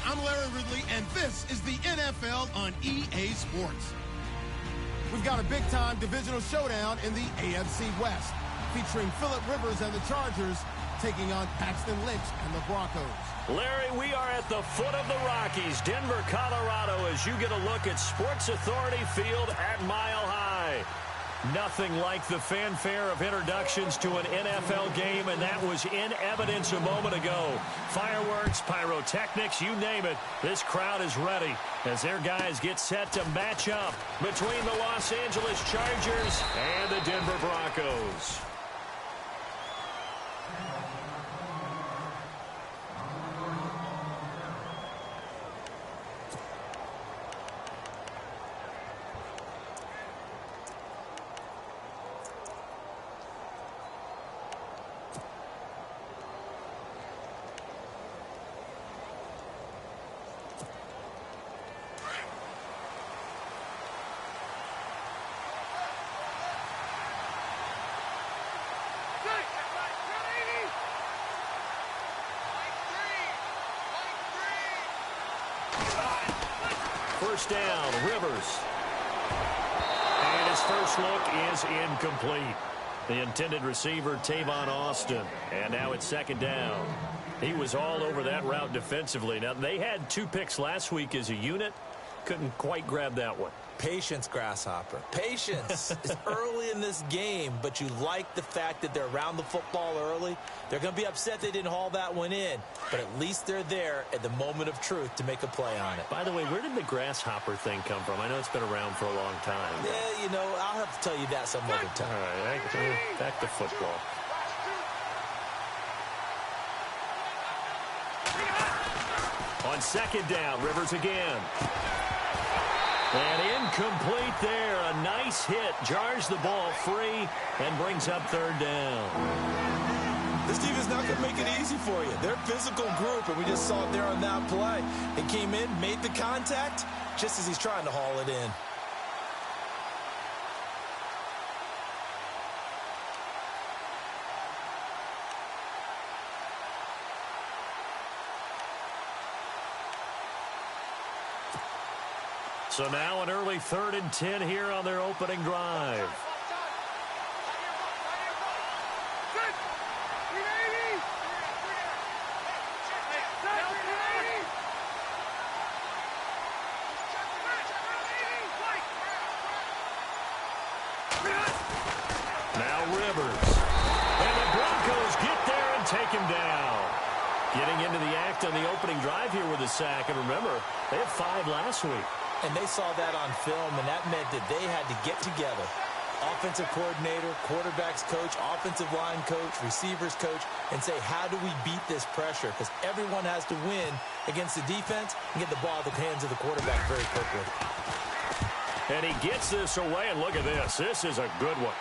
I'm Larry Ridley, and this is the NFL on EA Sports. We've got a big-time divisional showdown in the AFC West, featuring Phillip Rivers and the Chargers taking on Paxton Lynch and the Broncos. Larry, we are at the foot of the Rockies, Denver, Colorado, as you get a look at Sports Authority Field at Mile High. Nothing like the fanfare of introductions to an NFL game, and that was in evidence a moment ago. Fireworks, pyrotechnics, you name it. This crowd is ready as their guys get set to match up between the Los Angeles Chargers and the Denver Broncos. First down, Rivers. And his first look is incomplete. The intended receiver, Tavon Austin. And now it's second down. He was all over that route defensively. Now, they had 2 picks last week as a unit. Couldn't quite grab that one. Patience, Grasshopper. Patience. It's early in this game, but you like the fact that they're around the football early. They're going to be upset they didn't haul that one in, but at least they're there at the moment of truth to make a play on it. By the way, where did the grasshopper thing come from? I know it's been around for a long time. Yeah, you know, I'll have to tell you that some other time. All right, back to football. On second down, Rivers again. And incomplete there. A nice hit. Jars the ball free and brings up third down. This team is not going to make it easy for you. They're a physical group, and we just saw it there on that play. It came in, made the contact, just as he's trying to haul it in. So now an early 3rd and 10 here on their opening drive. Now Rivers. And the Broncos get there and take him down. Getting into the act on the opening drive here with a sack. And remember, they had 5 last week. And they saw that on film, and that meant that they had to get together. Offensive coordinator, quarterbacks coach, offensive line coach, receivers coach, and say, how do we beat this pressure? Because everyone has to win against the defense and get the ball out of the hands of the quarterback very quickly. And he gets this away, and look at this. This is a good one.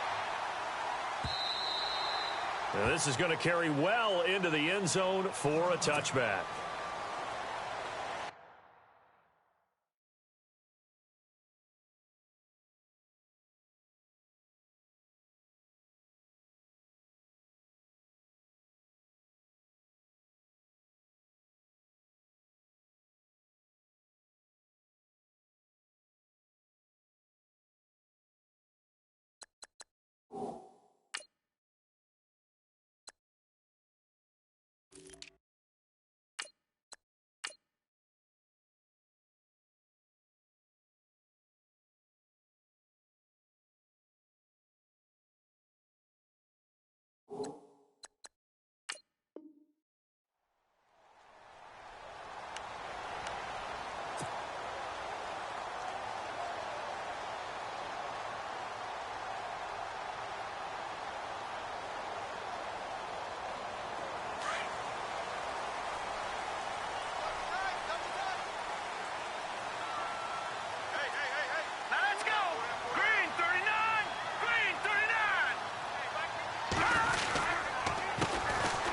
Now this is going to carry well into the end zone for a touchback.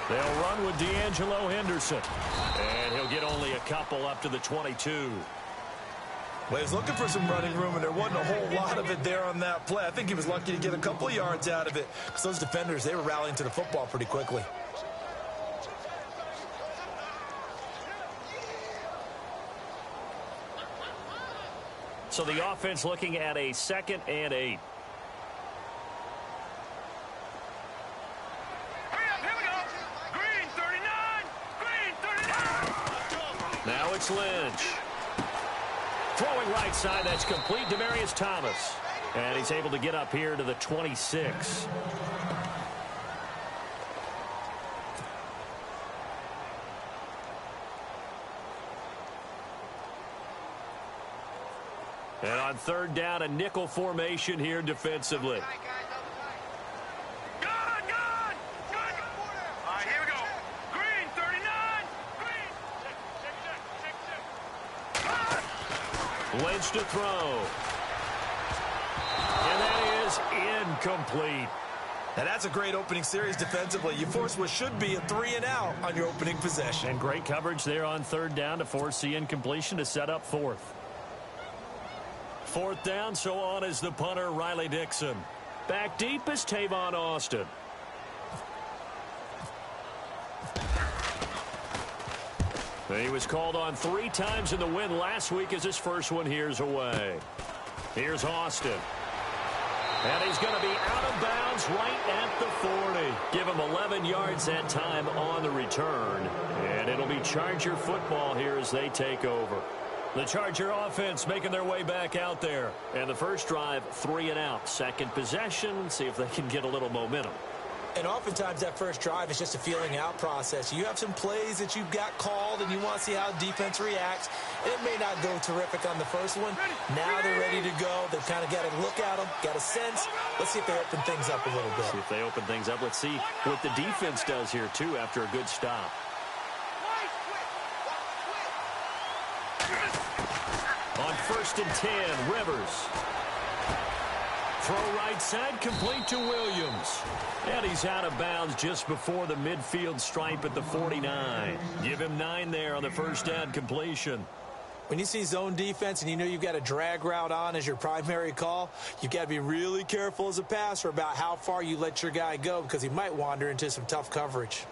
They'll run with D'Angelo Henderson. And he'll get only a couple up to the 22. Well, he was looking for some running room, and there wasn't a whole lot of it there on that play. I think he was lucky to get a couple of yards out of it because those defenders, they were rallying to the football pretty quickly. So the offense looking at a 2nd and 8. Now it's Lynch. Throwing right side, that's complete. Demaryius Thomas. And he's able to get up here to the 26. And on 3rd down, a nickel formation here defensively. Lynch to throw. And that is incomplete. Now that's a great opening series defensively. You force what should be a 3-and-out on your opening possession. And great coverage there on 3rd down to force the incompletion to set up 4th. 4th down, so on is the punter, Riley Dixon. Back deep is Tavon Austin. He was called on 3 times in the win last week as his first one here's away. Here's Austin. And he's going to be out of bounds right at the 40. Give him 11 yards that time on the return. And it'll be Charger football here as they take over. The Charger offense making their way back out there. And the first drive, 3-and-out. 2nd possession, see if they can get a little momentum. And oftentimes that first drive is just a feeling out process. You have some plays that you've got called and you want to see how defense reacts. And it may not go terrific on the first one. Now they're ready to go. They've kind of got to look at them, got a sense. Let's see if they open things up a little bit. See if they open things up. Let's see what the defense does here, too, after a good stop. On 1st and 10, Rivers. Throw right side, complete to Williams. And he's out of bounds just before the midfield stripe at the 49. Give him 9 there on the first down completion. When you see zone defense and you know you've got a drag route on as your primary call, you've got to be really careful as a passer about how far you let your guy go because he might wander into some tough coverage.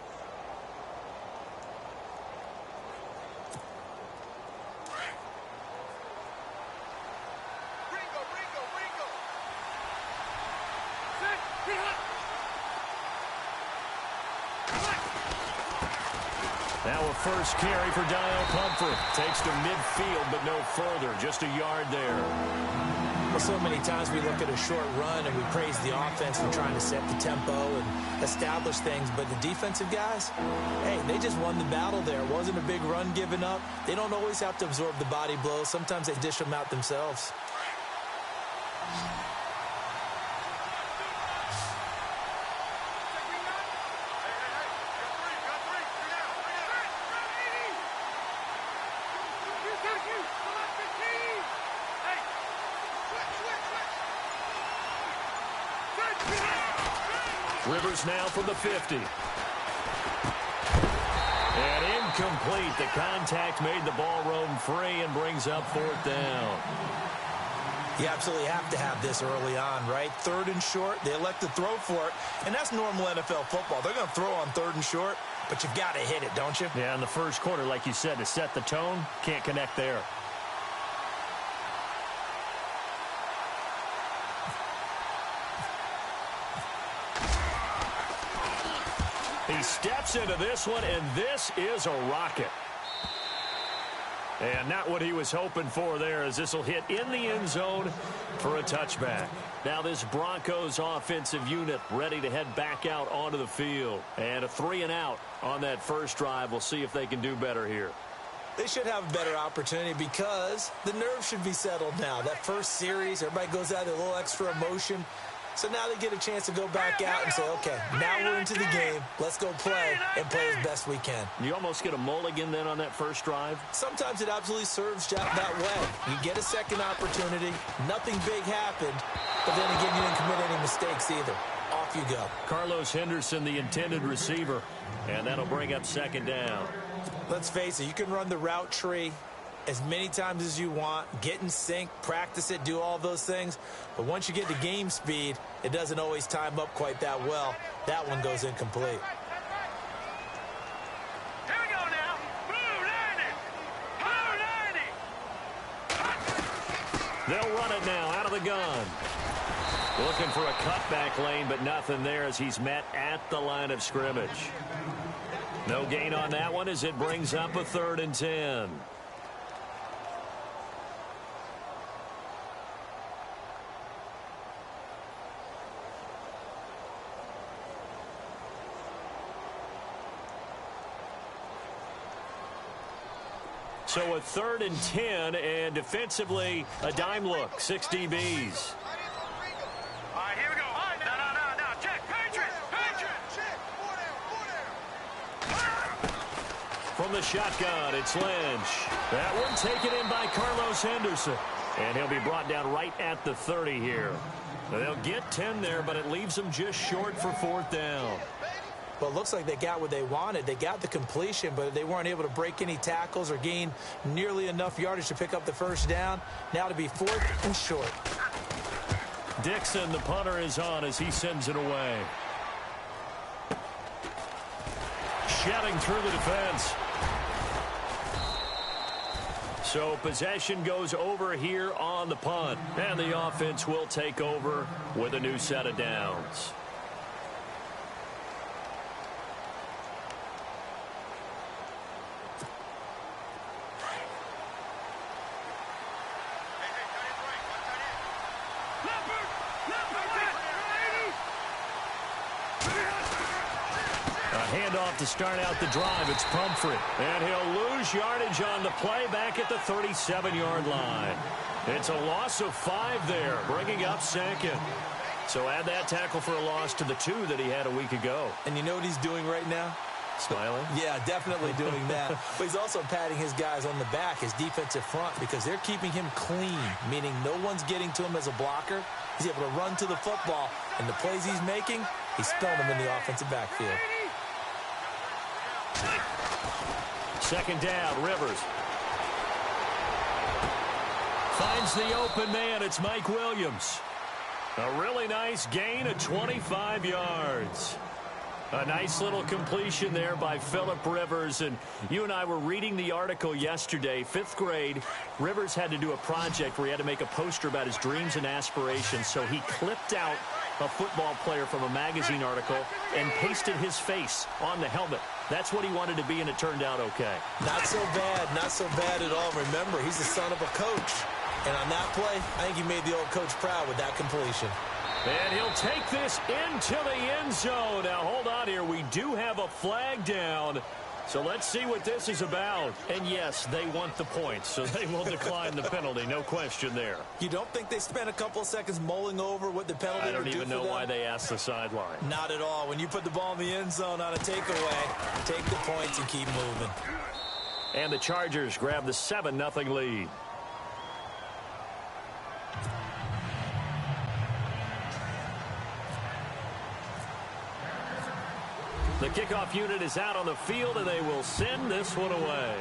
Now a first carry for Daniel Pumphrey. Takes to midfield, but no further. Just a yard there. Well, so many times we look at a short run and we praise the offense for trying to set the tempo and establish things. But the defensive guys, hey, they just won the battle there. It wasn't a big run given up. They don't always have to absorb the body blows. Sometimes they dish them out themselves. Rivers now from the 50. And incomplete. The contact made the ball roam free and brings up 4th down. You absolutely have to have this early on, right? 3rd and short, they elect to throw for it, and that's normal NFL football. They're going to throw on 3rd and short, but you've got to hit it, don't you? Yeah, in the first quarter, like you said, to set the tone, can't connect there. He steps into this one, and this is a rocket. And not what he was hoping for there, as this will hit in the end zone for a touchback. Now this Broncos offensive unit ready to head back out onto the field. And a 3-and-out on that first drive. We'll see if they can do better here. They should have a better opportunity because the nerves should be settled now. That first series, everybody goes out with a little extra emotion. So now they get a chance to go back out and say, okay, now we're into the game. Let's go play and play as best we can. You almost get a mulligan then on that first drive? Sometimes it absolutely serves that way. You get a second opportunity. Nothing big happened. But then again, you didn't commit any mistakes either. Off you go. Carlos Henderson, the intended receiver. And that'll bring up 2nd down. Let's face it, you can run the route tree as many times as you want, get in sync, practice it, do all those things. But once you get to game speed, it doesn't always time up quite that well. That one goes incomplete. Here we go now. Blue 90. Blue 90. They'll run it now out of the gun. Looking for a cutback lane, but nothing there as he's met at the line of scrimmage. No gain on that one as it brings up a 3rd and 10. So a 3rd and 10, and defensively, a dime look, 6 DBs. All right, here we go. No. Check. Patriot. From the shotgun, it's Lynch. That one taken in by Carlos Henderson. And he'll be brought down right at the 30 here. They'll get 10 there, but it leaves them just short for 4th down. Well, it looks like they got what they wanted. They got the completion, but they weren't able to break any tackles or gain nearly enough yardage to pick up the 1st down. Now to be 4th and short. Dixon, the punter, is on as he sends it away. Shedding through the defense. So possession goes over here on the punt. And the offense will take over with a new set of downs. Handoff to start out the drive. It's Pumphrey. And he'll lose yardage on the play back at the 37-yard line. It's a loss of 5 there, bringing up 2nd. So add that tackle for a loss to the 2 that he had a week ago. And you know what he's doing right now? Smiling? Yeah, definitely doing that. But he's also patting his guys on the back, his defensive front, because they're keeping him clean, meaning no one's getting to him as a blocker. He's able to run to the football, and the plays he's making, he's spelling them in the offensive backfield. 2nd down, Rivers. Finds the open man. It's Mike Williams. A really nice gain of 25 yards. A nice little completion there by Phillip Rivers. And you and I were reading the article yesterday, 5th grade. Rivers had to do a project where he had to make a poster about his dreams and aspirations. So he clipped out a football player from a magazine article and pasted his face on the helmet. That's what he wanted to be, and it turned out okay. Not so bad at all. Remember, he's the son of a coach. And on that play, I think he made the old coach proud with that completion. And he'll take this into the end zone. Now, hold on here. We do have a flag down. So let's see what this is about. And, yes, they want the points, so they will decline the penalty. No question there. You don't think they spent a couple of seconds mulling over what the penalty would do for them? I don't even know why they asked the sideline. Not at all. When you put the ball in the end zone on a takeaway, take the points and keep moving. And the Chargers grab the 7-0 lead. The kickoff unit is out on the field, and they will send this one away.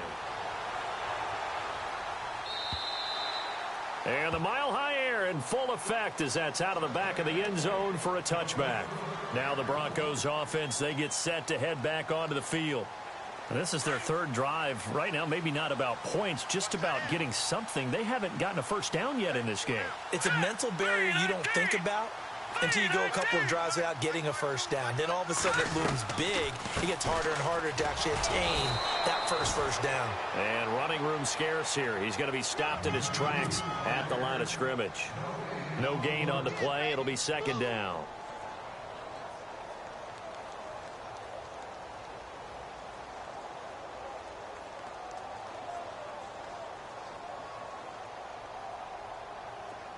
And the mile-high air in full effect as that's out of the back of the end zone for a touchback. Now the Broncos offense, they get set to head back onto the field. And this is their 3rd drive. Right now, maybe not about points, just about getting something. They haven't gotten a 1st down yet in this game. It's a mental barrier you don't think about until you go a couple of drives without getting a 1st down. Then all of a sudden it looms big. It gets harder and harder to actually attain that first down. And running room scarce here. He's going to be stopped in his tracks at the line of scrimmage. No gain on the play. It'll be 2nd down.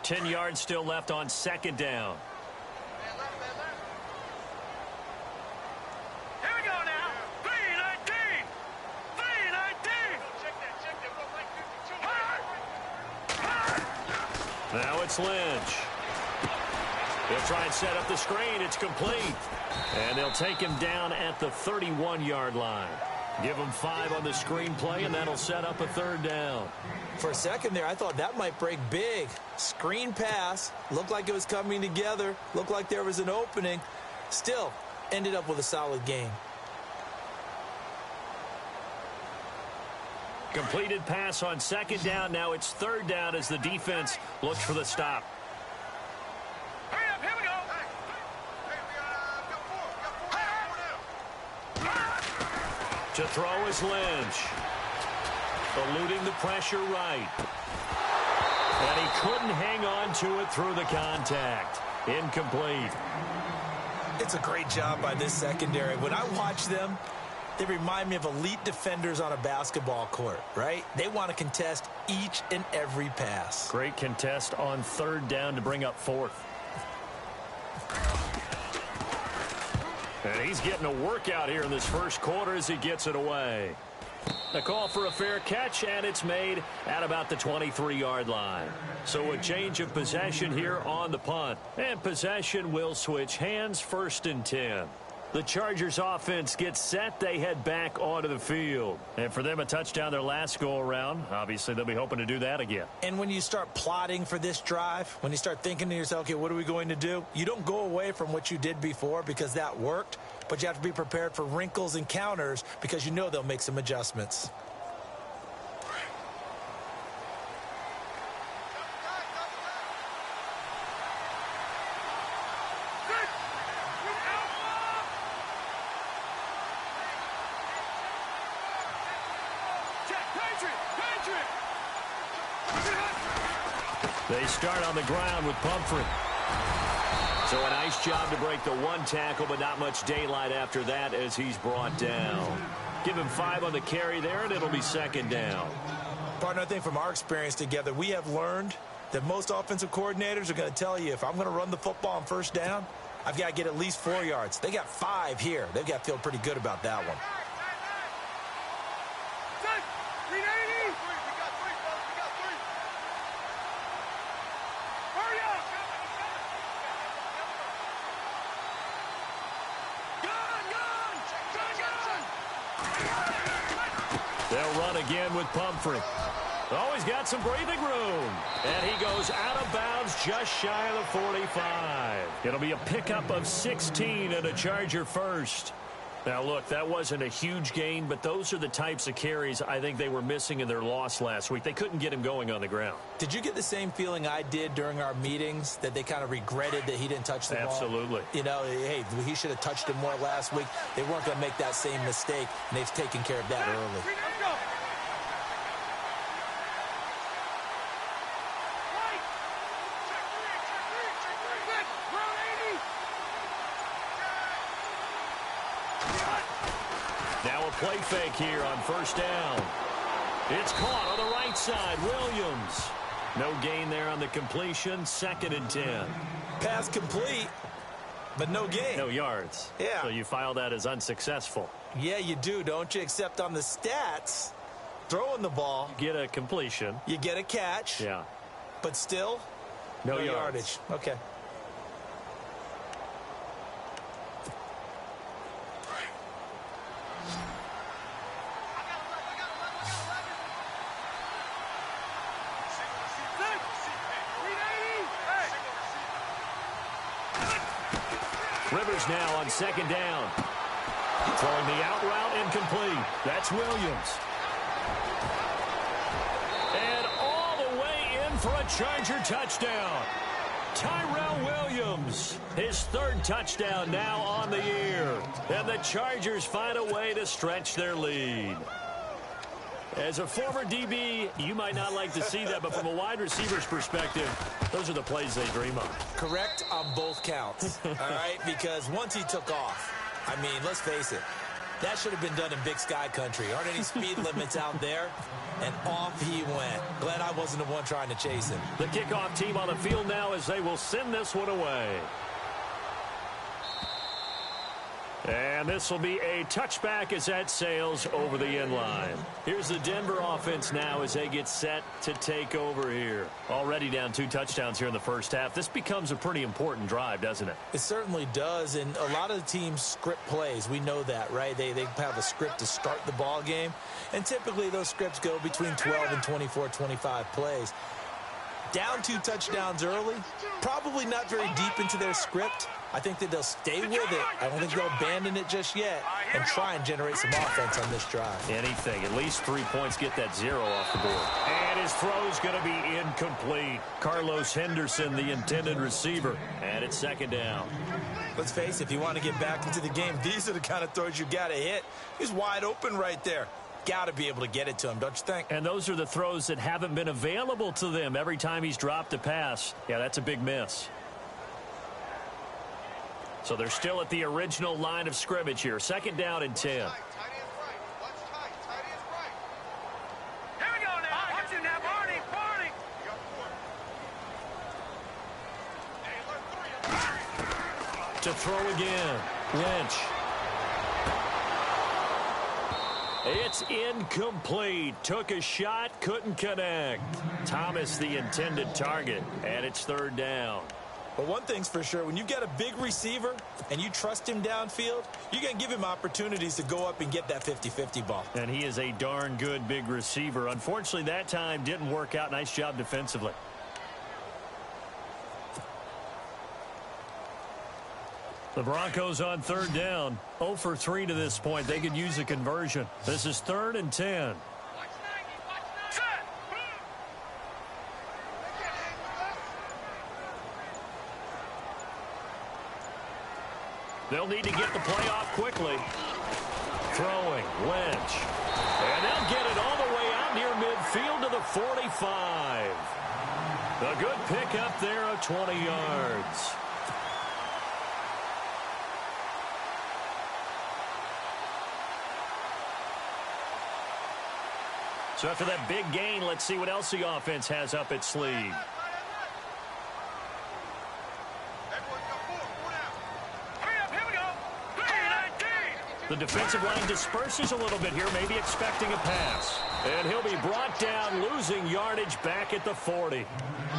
Ten yards still left on 2nd down. Here we go now. 3-19. 3-19. Now it's Lynch. He'll try and set up the screen. It's complete. And they'll take him down at the 31-yard line. Give him 5 on the screenplay, and that'll set up a 3rd down. For a second there, I thought that might break big. Screen pass. Looked like it was coming together. Looked like there was an opening. Still, ended up with a solid game. Completed pass on second down. Now it's third down as the defense looks for the stop. Hurry up, here we go. To throw is Lynch. Eluding the pressure right. And he couldn't hang on to it through the contact. Incomplete. It's a great job by this secondary. When I watch them, they remind me of elite defenders on a basketball court, right? They want to contest each and every pass. Great contest on third down to bring up fourth. And he's getting a workout here in this first quarter as he gets it away. A call for a fair catch, and it's made at about the 23-yard line. So a change of possession here on the punt. And possession will switch hands, 1st and 10. The Chargers offense gets set. They head back onto the field. And for them, a touchdown their last go-around. Obviously, they'll be hoping to do that again. And when you start plotting for this drive, when you start thinking to yourself, okay, what are we going to do? You don't go away from what you did before because that worked, but you have to be prepared for wrinkles and counters because you know they'll make some adjustments. They start on the ground with Pumphrey. So a nice job to break the one tackle, but not much daylight after that as he's brought down. Give him 5 on the carry there, and it'll be 2nd down. Partner, I think from our experience together, we have learned that most offensive coordinators are going to tell you, if I'm going to run the football on 1st down, I've got to get at least 4 yards. They got 5 here. They've got to feel pretty good about that one. They'll run again with Pumphrey. Oh, he's got some breathing room. And he goes out of bounds just shy of the 45. It'll be a pickup of 16 and a Charger first. Now, look, that wasn't a huge gain, but those are the types of carries I think they were missing in their loss last week. They couldn't get him going on the ground. Did you get the same feeling I did during our meetings, that they kind of regretted that he didn't touch the ball? Absolutely. You know, hey, he should have touched it more last week. They weren't going to make that same mistake, and they've taken care of that early. Now a play fake here on 1st down. It's caught on the right side. Williams. No gain there on the completion. 2nd and 10. Pass complete, but no gain. No yards. Yeah. So you file that as unsuccessful. Yeah, you do, don't you? Except on the stats, throwing the ball. You get a completion. You get a catch. Yeah. But still, no yardage. Okay. Rivers now on 2nd down. Throwing the out route incomplete. That's Williams. And all the way in for a Charger touchdown. Tyrell Williams, his 3rd touchdown now on the year. And the Chargers find a way to stretch their lead. As a former DB, you might not like to see that, but from a wide receiver's perspective, those are the plays they dream of. Correct on both counts, all right? Because once he took off, I mean, let's face it, that should have been done in Big Sky country. Aren't any speed limits out there? And off he went. Glad I wasn't the one trying to chase him. The kickoff team on the field now as they will send this one away. And this will be a touchback as that sails over the end line. Here's the Denver offense now as they get set to take over here. Already down 2 touchdowns here in the first half. This becomes a pretty important drive, doesn't it? It certainly does, and a lot of the teams script plays. We know that, right? They have a script to start the ball game, and typically those scripts go between 12 and 24, 25 plays. Down 2 touchdowns early, probably not very deep into their script. I think that they'll stay with it. I don't think they'll abandon it just yet and try and generate some offense on this drive. Anything. At least 3 points, get that 0 off the board. And his throw's going to be incomplete. Carlos Henderson, the intended receiver. And it's second down. Let's face it, if you want to get back into the game, these are the kind of throws you got to hit. He's wide open right there. Got to be able to get it to him, don't you think? And those are the throws that haven't been available to them every time he's dropped a pass. Yeah, that's a big miss. So they're still at the original line of scrimmage here. Second down and 10. Here we go now. Watch it now, Barney. To throw again. Lynch. It's incomplete. Took a shot, couldn't connect. Thomas, the intended target, and it's third down. Well, one thing's for sure. When you've got a big receiver and you trust him downfield, you're going to give him opportunities to go up and get that 50-50 ball. And he is a darn good big receiver. Unfortunately, that time didn't work out. Nice job defensively. The Broncos on third down. 0 for 3 to this point. They could use a conversion. This is 3rd and 10. They'll need to get the play off quickly. Throwing, Lynch. And they'll get it all the way out near midfield to the 45. A good pickup there of 20 yards. So after that big gain, let's see what else the offense has up its sleeve. The defensive line disperses a little bit here, maybe expecting a pass. And he'll be brought down, losing yardage back at the 40.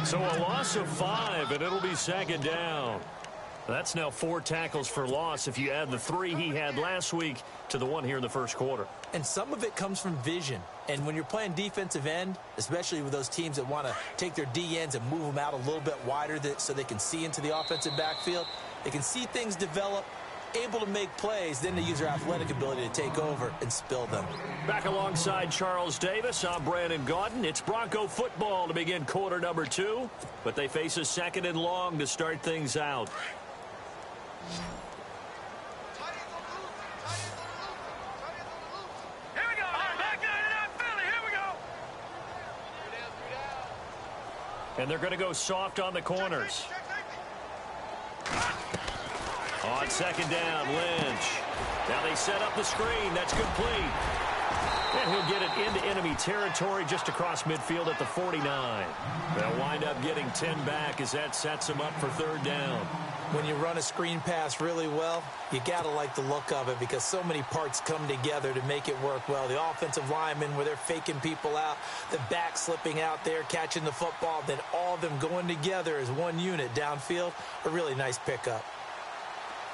So a loss of 5, and it'll be second down. That's now 4 tackles for loss if you add the 3 he had last week to the 1 here in the first quarter. And some of it comes from vision. And when you're playing defensive end, especially with those teams that want to take their D ends and move them out a little bit wider so they can see into the offensive backfield, they can see things develop, able to make plays, then they use their athletic ability to take over and spill them. Back alongside Charles Davis, I'm Brandon Gaudin. It's Bronco football to begin quarter number 2, but they face a 2nd and long to start things out. Here we go. Back in Philly. Here we go. And they're going to go soft on the corners. On 2nd down, Lynch. Now they set up the screen. That's complete. And he'll get it into enemy territory just across midfield at the 49. They'll wind up getting 10 back as that sets him up for 3rd down. When you run a screen pass really well, you got to like the look of it because so many parts come together to make it work well. The offensive linemen, where they're faking people out, the back slipping out there, catching the football, then all of them going together as one unit downfield, a really nice pickup.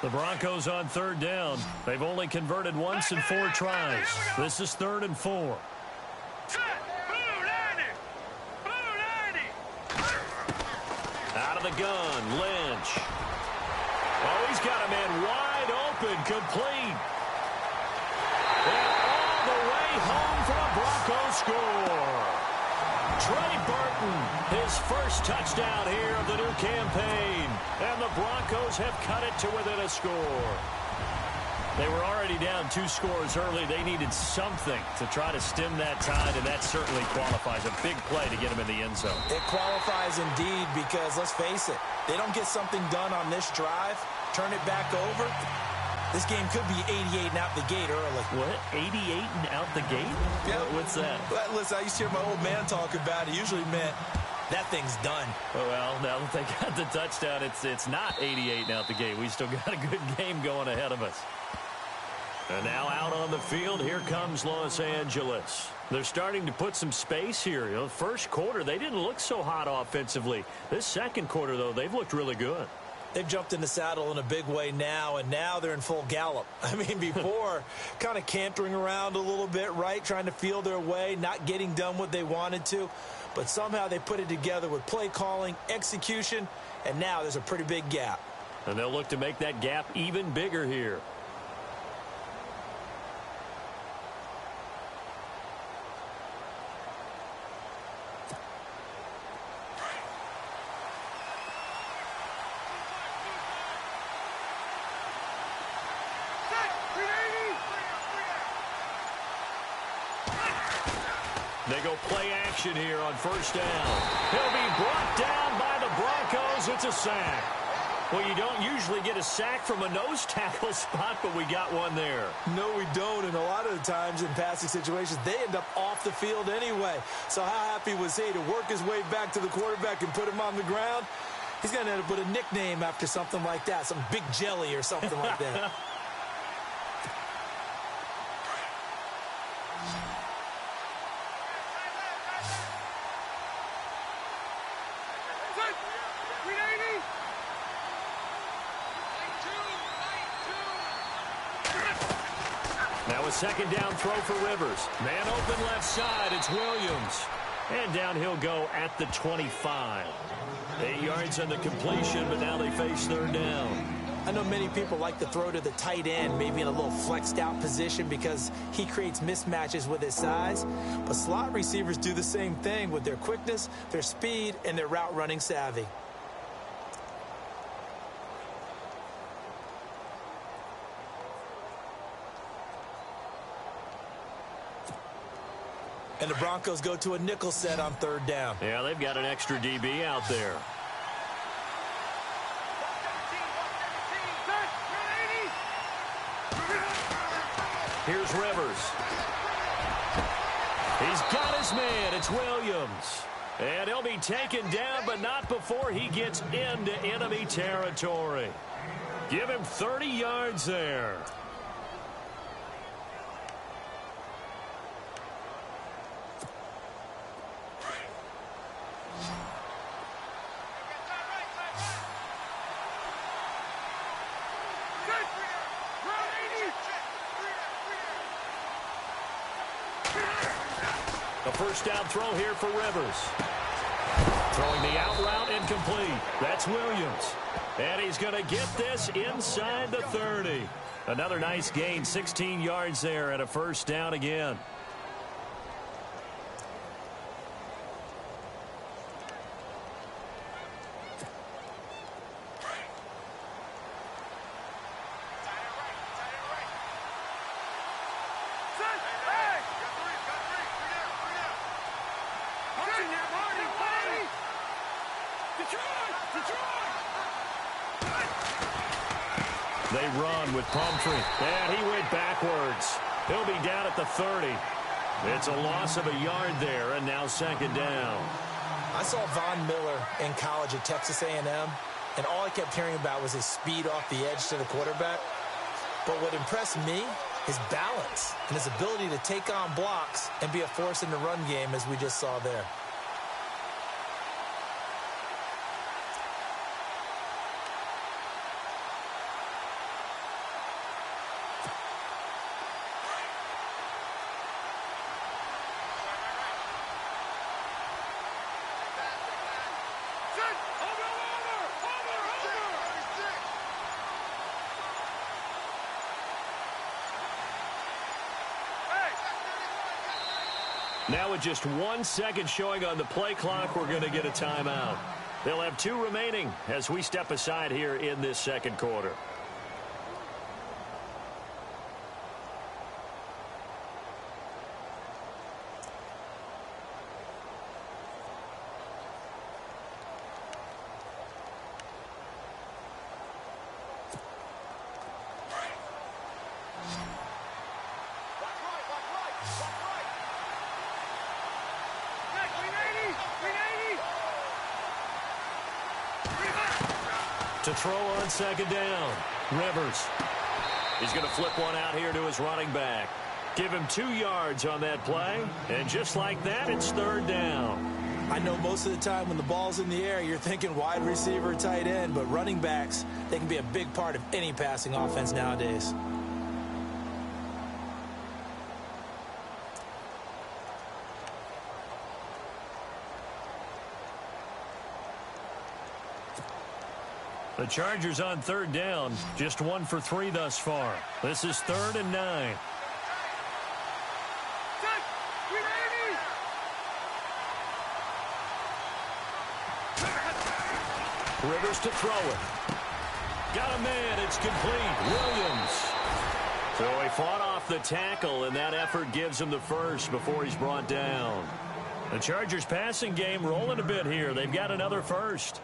The Broncos on 3rd down. They've only converted once in 4 tries. This is 3rd and 4. Out of the gun, Lynch. Oh, he's got a man wide open, complete. And all the way home for a Broncos score. Trey Burton, his first touchdown here of the new campaign. And the Broncos have cut it to within a score. They were already down 2 scores early. They needed something to try to stem that tide, and that certainly qualifies. A big play to get them in the end zone. It qualifies indeed because, let's face it, they don't get something done on this drive, turn it back over, this game could be 88 and out the gate early. What? 88 and out the gate? Yeah. What's that? Well, listen, I used to hear my old man talk about it. Usually meant that thing's done. Well, now that they got the touchdown, it's not 88 and out the gate. We still got a good game going ahead of us. And now out on the field, here comes Los Angeles. They're starting to put some space here. You know, first quarter, they didn't look so hot offensively. This second quarter, though, they've looked really good. They've jumped in the saddle in a big way now, and now they're in full gallop. I mean, before, kind of cantering around a little bit, right, trying to feel their way, not getting done what they wanted to. But somehow they put it together with play calling, execution, and now there's a pretty big gap. And they'll look to make that gap even bigger here. They go play action here on first down. He'll be brought down by the Broncos. It's a sack. Well, you don't usually get a sack from a nose tackle spot, but we got one there. No, we don't, and a lot of the times in passing situations, they end up off the field anyway. So how happy was he to work his way back to the quarterback and put him on the ground? He's going to end up with a nickname after something like that, some Big Jelly or something like that. Now a second down throw for Rivers. Man open left side. It's Williams. And down he'll go at the 25. 8 yards on the completion, but now they face third down. I know many people like to throw to the tight end, maybe in a little flexed out position because he creates mismatches with his size. But slot receivers do the same thing with their quickness, their speed, and their route running savvy. And the Broncos go to a nickel set on third down. Yeah, they've got an extra DB out there. Here's Rivers. He's got his man. It's Williams. And he'll be taken down, but not before he gets into enemy territory. Give him 30 yards there. A first down throw here for Rivers. Throwing the out route incomplete. That's Williams. And he's going to get this inside the 30. Another nice gain, 16 yards there and a first down again. They run with Pumphrey. And he went backwards. He'll be down at the 30. It's a loss of a yard there, and now second down. I saw Von Miller in college at Texas A&M, and all I kept hearing about was his speed off the edge to the quarterback. But what impressed me, his balance and his ability to take on blocks and be a force in the run game, as we just saw there. Now with just 1 second showing on the play clock, we're going to get a timeout. They'll have 2 remaining as we step aside here in this second quarter. To throw on second down, Rivers. He's going to flip one out here to his running back. Give him 2 yards on that play, and just like that, it's third down. I know most of the time when the ball's in the air, you're thinking wide receiver, tight end, but running backs, they can be a big part of any passing offense nowadays. The Chargers on third down, just 1 for 3 thus far. This is 3rd and 9. Rivers to throw it. Got a man. It's complete. Williams. So he fought off the tackle, and that effort gives him the first before he's brought down. The Chargers passing game rolling a bit here. They've got another first.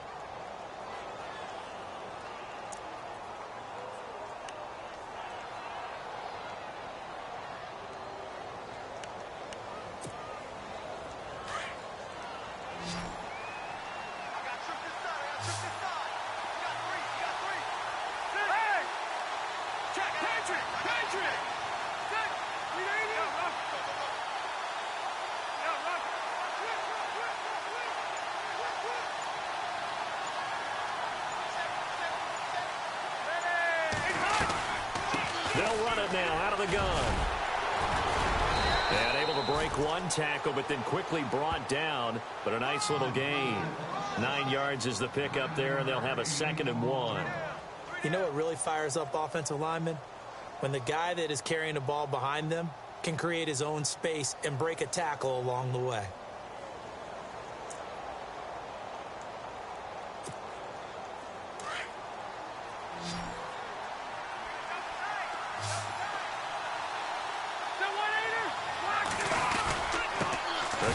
They'll run it now out of the gun. And able to break one tackle, but then quickly brought down. But a nice little gain. 9 yards is the pickup there, and they'll have a 2nd and 1. You know what really fires up offensive linemen? When the guy that is carrying the ball behind them can create his own space and break a tackle along the way.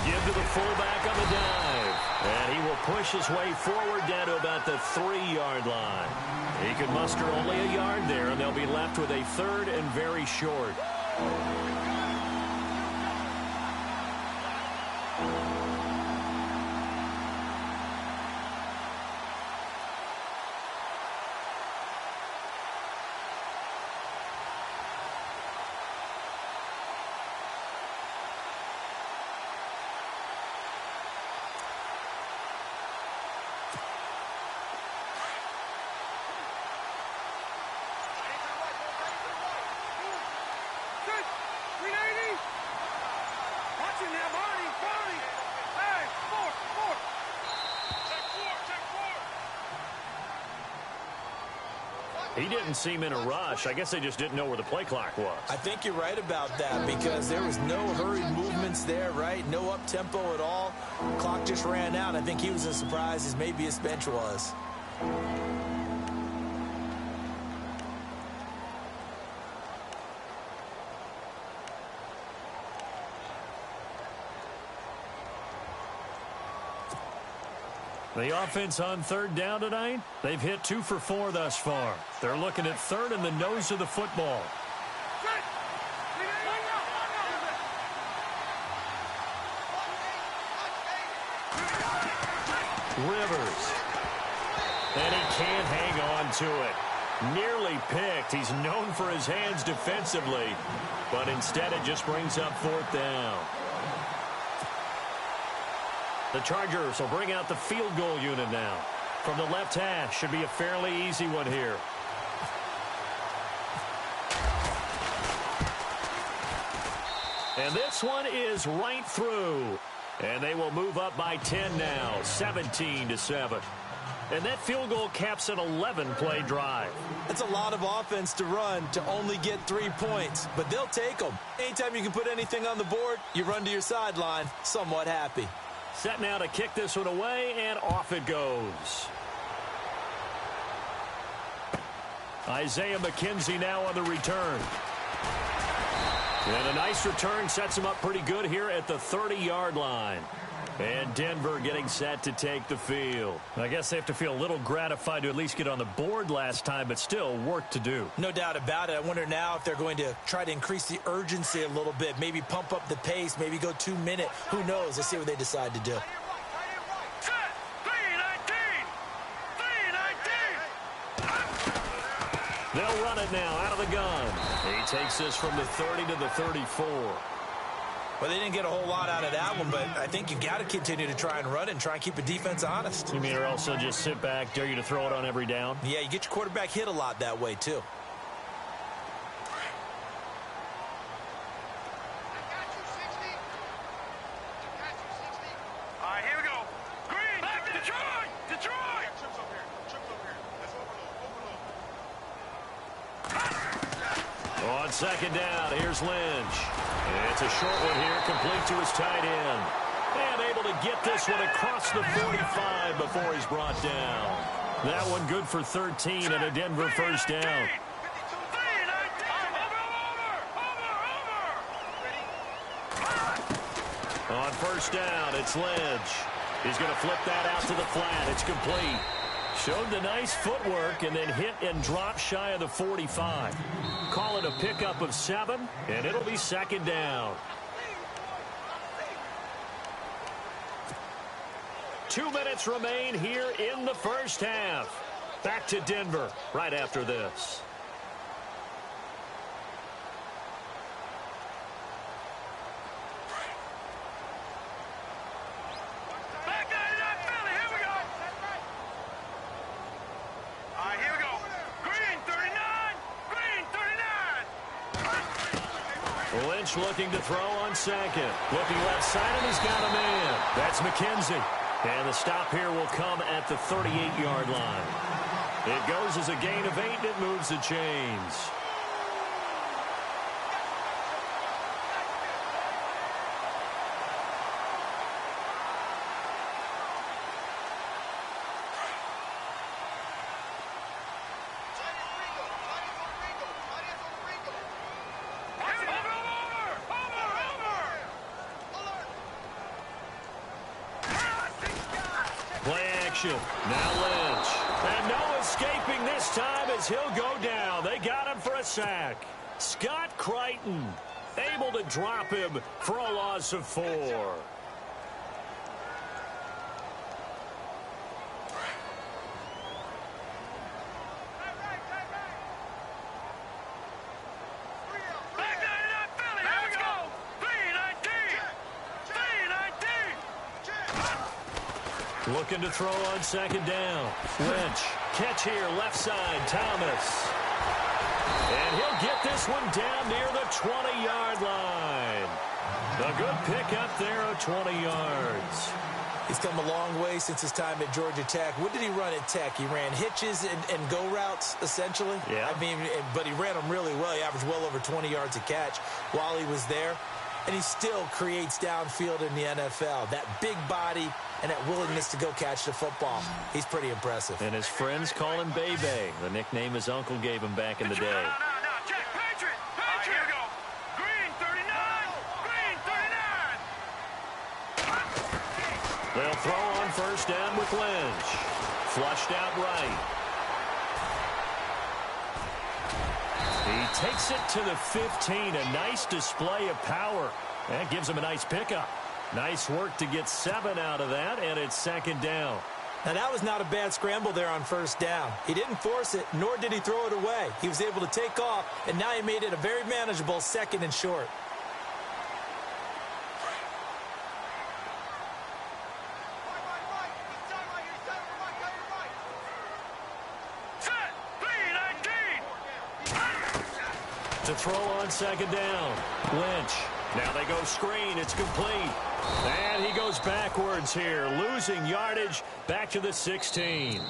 Give to the fullback on the dive. And he will push his way forward down to about the 3-yard line. He could muster only a yard there, and they'll be left with a 3rd and very short. He didn't seem in a rush. I guess they just didn't know where the play clock was. I think you're right about that because there was no hurried movements there, right? No up-tempo at all. Clock just ran out. I think he was as surprised as maybe his bench was. The offense on 3rd down tonight, they've hit 2 for 4 thus far. They're looking at 3rd in the nose of the football. Rivers. And he can't hang on to it. Nearly picked. He's known for his hands defensively, but instead it just brings up 4th down. The Chargers will bring out the field goal unit now. From the left hash, should be a fairly easy one here. And this one is right through. And they will move up by 10 now, 17-7. And that field goal caps an 11-play drive. That's a lot of offense to run to only get 3 points, but they'll take them. Anytime you can put anything on the board, you run to your sideline, somewhat happy. Set now to kick this one away, and off it goes. Isaiah McKenzie now on the return. And a nice return sets him up pretty good here at the 30-yard line. And Denver getting set to take the field. I guess they have to feel a little gratified to at least get on the board last time, but still work to do. No doubt about it. I wonder now if they're going to try to increase the urgency a little bit, maybe pump up the pace, maybe go 2-minute. Who knows? Let's see what they decide to do. They'll run it now out of the gun. He takes this from the 30 to the 34. Well, they didn't get a whole lot out of that one, but I think you got to continue to try and run it and try and keep the defense honest. You mean or also just sit back, dare you to throw it on every down? Yeah, you get your quarterback hit a lot that way, too. All right, here we go. Green, back to Detroit! Detroit! Trips up here. Let's overload. On second down, here's Lynch. It's a short one here, complete to his tight end. And able to get this one across the 45 before he's brought down. That one good for 13 and a Denver first down. On first down, it's Lynch. He's going to flip that out to the flat. It's complete. Showed the nice footwork and then hit and drop shy of the 45. Call it a pickup of 7, and it'll be second down. 2 minutes remain here in the first half. Back to Denver right after this. Lynch looking to throw on second. Looking left side, and he's got a man. That's McKenzie. And the stop here will come at the 38-yard line. It goes as a gain of 8, and it moves the chains. Now Lynch. And no escaping this time as he'll go down. They got him for a sack. Scott Crichton able to drop him for a loss of 4. Looking to throw on second down. Lynch. Catch here, left side, Thomas. And he'll get this one down near the 20-yard line. A good pickup there of 20 yards. He's come a long way since his time at Georgia Tech. What did he run at Tech? He ran hitches and go routes, essentially. Yeah. I mean, but he ran them really well. He averaged well over 20 yards a catch while he was there. And he still creates downfield in the NFL. That big body and that willingness to go catch the football. He's pretty impressive. And his friends call him Bebe, the nickname his uncle gave him back in the day. Check, Patriot! Patriot! Here we go. Green 39! Green 39! They'll throw on first down with Lynch. Flushed out right. He takes it to the 15. A nice display of power. That gives him a nice pickup. Nice work to get 7 out of that, and it's second down. Now, that was not a bad scramble there on first down. He didn't force it, nor did he throw it away. He was able to take off, and now he made it a very manageable second and short. To throw on second down. Lynch. Now they go screen. It's complete. And he goes backwards here, losing yardage back to the 16.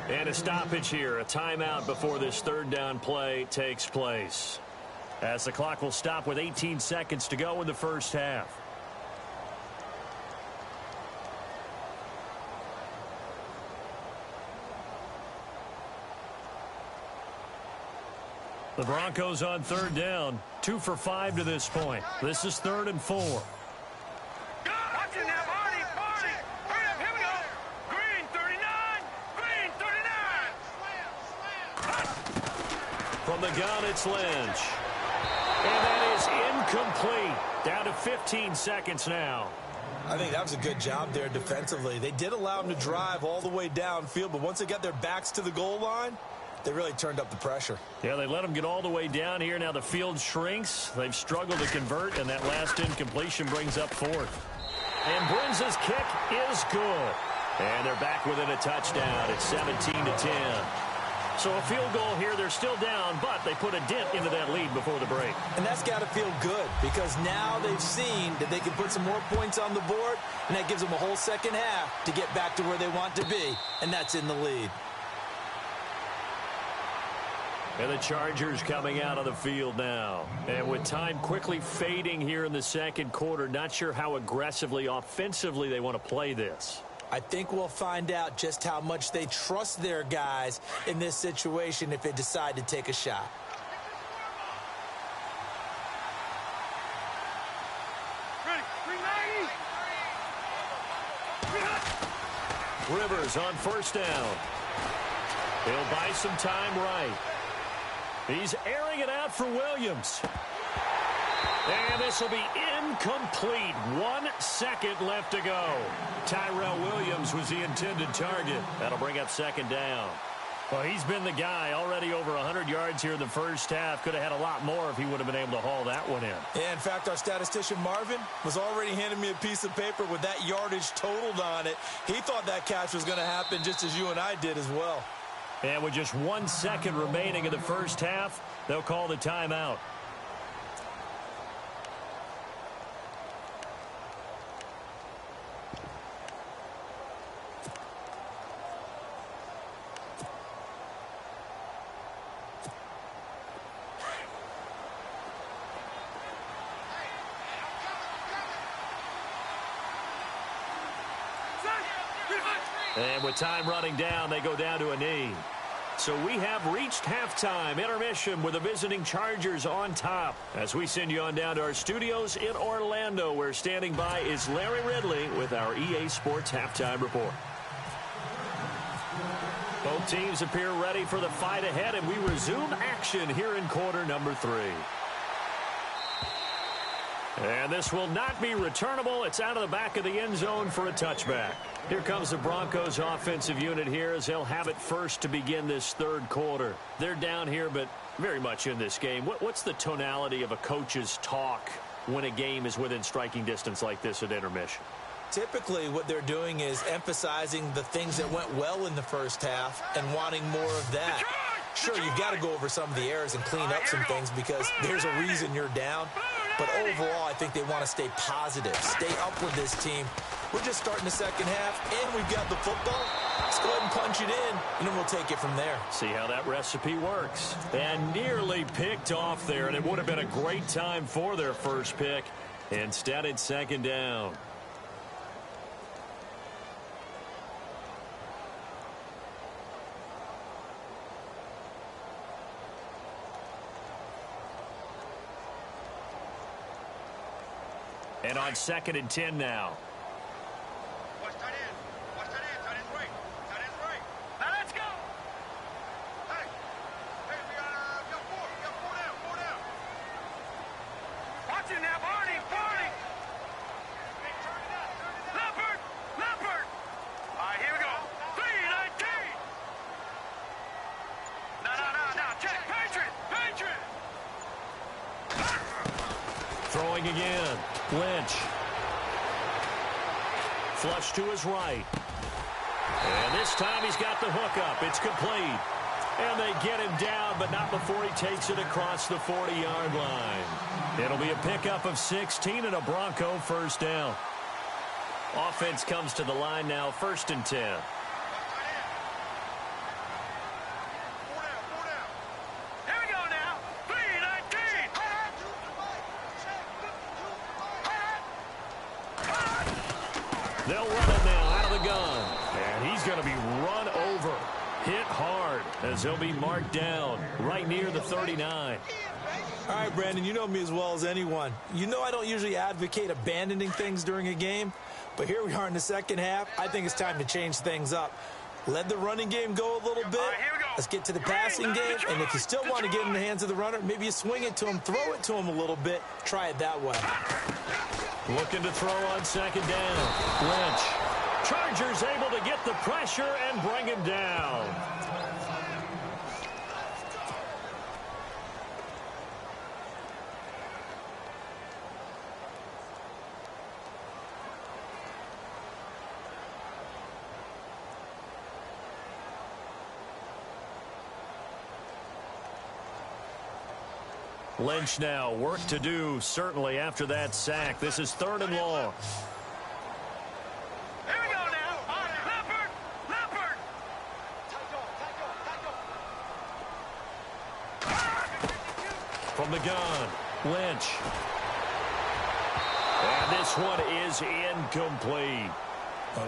And a stoppage here, a timeout before this third down play takes place. As the clock will stop with 18 seconds to go in the first half. The Broncos on third down, 2 for 5 to this point. This is 3rd and 4. Watch it now, Barney! Barney! Hurry up, here we go! Green 39! Green 39! From the gun, it's Lynch. And that is incomplete. Down to 15 seconds now. I think that was a good job there defensively. They did allow him to drive all the way downfield, but once they got their backs to the goal line, They really turned up the pressure. Yeah, they let them get all the way down here. Now the field shrinks. They've struggled to convert, and that last incompletion brings up fourth. And Brinza's kick is good. And they're back within a touchdown. It's 17-10. So a field goal here. They're still down, but they put a dent into that lead before the break. And that's got to feel good because now they've seen that they can put some more points on the board, and that gives them a whole second half to get back to where they want to be, and that's in the lead. And the Chargers coming out of the field now. And with time quickly fading here in the second quarter, not sure how aggressively, offensively they want to play this. I think we'll find out just how much they trust their guys in this situation if they decide to take a shot. Ready, 390. Rivers on first down. He'll buy some time right. He's airing it out for Williams. And this will be incomplete. 1 second left to go. Tyrell Williams was the intended target. That'll bring up second down. Well, he's been the guy. Already over 100 yards here in the first half. Could have had a lot more if he would have been able to haul that one in. Yeah, in fact, our statistician Marvin was already handing me a piece of paper with that yardage totaled on it. He thought that catch was going to happen just as you and I did as well. And with just 1 second remaining in the first half, they'll call the timeout. And with time running down, they go down to a knee. So we have reached halftime. Intermission with the visiting Chargers on top. As we send you on down to our studios in Orlando, where standing by is Larry Ridley with our EA Sports Halftime Report. Both teams appear ready for the fight ahead, and we resume action here in quarter number 3. And this will not be returnable. It's out of the back of the end zone for a touchback. Here comes the Broncos offensive unit here as they'll have it first to begin this third quarter. They're down here, but very much in this game. What's the tonality of a coach's talk when a game is within striking distance like this at intermission? Typically, what they're doing is emphasizing the things that went well in the first half and wanting more of that. Sure, you've got to go over some of the errors and clean up some things because there's a reason you're down. But overall, I think they want to stay positive, stay up with this team. We're just starting the second half, and we've got the football. Let's go ahead and punch it in, and then we'll take it from there. See how that recipe works. And nearly picked off there, and it would have been a great time for their first pick. Instead, it's second down. And on 2nd and 10 now. Watch tight end. Watch tight end. Tight end's right. Tight end's right. Now let's go. Hey, we got 4. We got 4 down. 4 down. Watch it now, Barney. Barney. Leopard. Leopard. All right, here we go. 3-19. Now. Check. Patriot. Patriot. Throwing again. Lynch. Flush to his right. And this time he's got the hook up. It's complete. And they get him down, but not before he takes it across the 40-yard line. It'll be a pickup of 16 and a Bronco first down. Offense comes to the line now, 1st and 10. They'll run it now out of the gun. And he's going to be run over. Hit hard as he'll be marked down right near the 39. All right, Brandon, you know me as well as anyone. You know I don't usually advocate abandoning things during a game, but here we are in the second half. I think it's time to change things up. Let the running game go a little bit. Let's get to the passing game, and if you still want to get in the hands of the runner, maybe you swing it to him, throw it to him a little bit. Try it that way. Looking to throw on 2nd down. Lynch. Chargers able to get the pressure and bring him down. Lynch now, work to do, certainly, after that sack. This is 3rd and long. Here we go now. Leopard! Leopard! From the gun, Lynch. And this one is incomplete.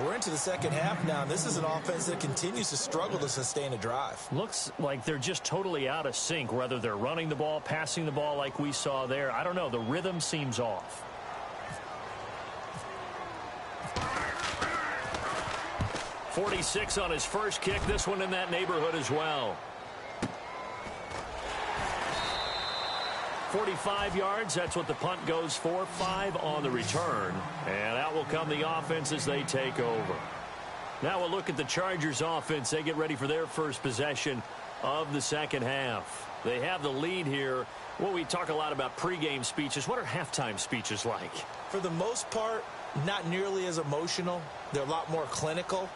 We're into the second half now, and this is an offense that continues to struggle to sustain a drive. Looks like they're just totally out of sync, whether they're running the ball, passing the ball like we saw there. I don't know. The rhythm seems off. .46 on his first kick. This one in that neighborhood as well. 45 yards, that's what the punt goes for. 5 on the return. And out will come the offense as they take over. Now we'll look at the Chargers offense. They get ready for their first possession of the second half. They have the lead here. Well, we talk a lot about pregame speeches. What are halftime speeches like? For the most part, not nearly as emotional. They're a lot more clinical.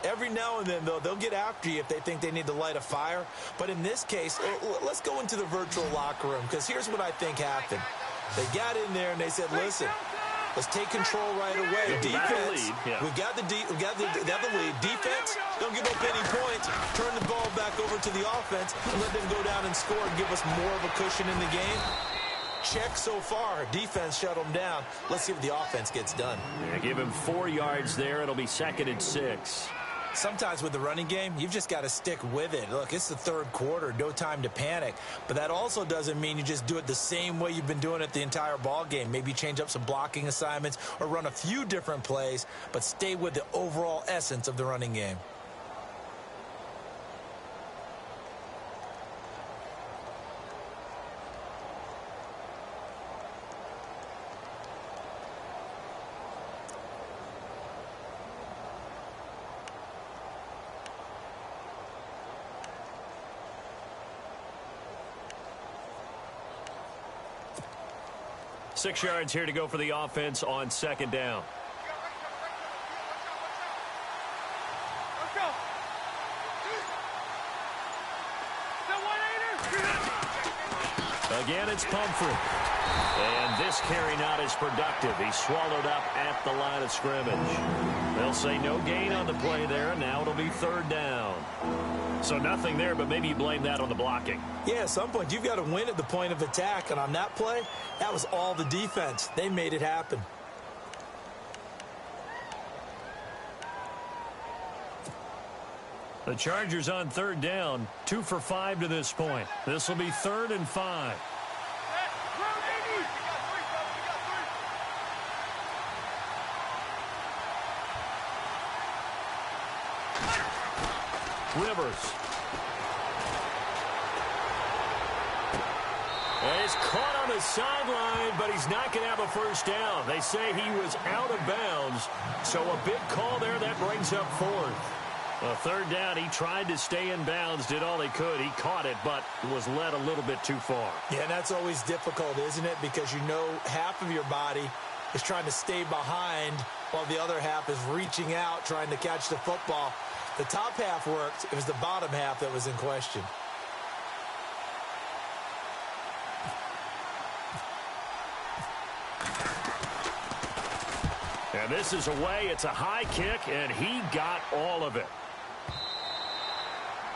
Every now and then, though, they'll get after you if they think they need to light a fire. But in this case, let's go into the virtual locker room, because here's what I think happened. They got in there and they said, listen, let's take control right away. Defense, we got the lead. Defense, don't give up any points. Turn the ball back over to the offense and let them go down and score and give us more of a cushion in the game. Check so far. Defense shut them down. Let's see what the offense gets done. Yeah, give him 4 yards there. It'll be 2nd and 6. Sometimes with the running game, you've just got to stick with it. Look, it's the third quarter, no time to panic. But that also doesn't mean you just do it the same way you've been doing it the entire ball game. Maybe change up some blocking assignments or run a few different plays, but stay with the overall essence of the running game. Six yards here to go for the offense on 2nd down. Let's go. Again, it's Pumphrey. And this carry not as productive. He's swallowed up at the line of scrimmage. They'll say no gain on the play there, and now it'll be 3rd down. So nothing there, but maybe you blame that on the blocking. Yeah, at some point, you've got to win at the point of attack. And on that play, that was all the defense. They made it happen. The Chargers on 3rd down, 2 for 5 to this point. This will be 3rd and 5. Rivers. And he's caught on the sideline, but he's not going to have a first down. They say he was out of bounds, so a big call there. That brings up 4th. Well, 3rd down, he tried to stay in bounds, did all he could. He caught it, but was led a little bit too far. Yeah, and that's always difficult, isn't it? Because you know half of your body is trying to stay behind while the other half is reaching out, trying to catch the football. The top half worked. It was the bottom half that was in question. And this is away. It's a high kick, and he got all of it.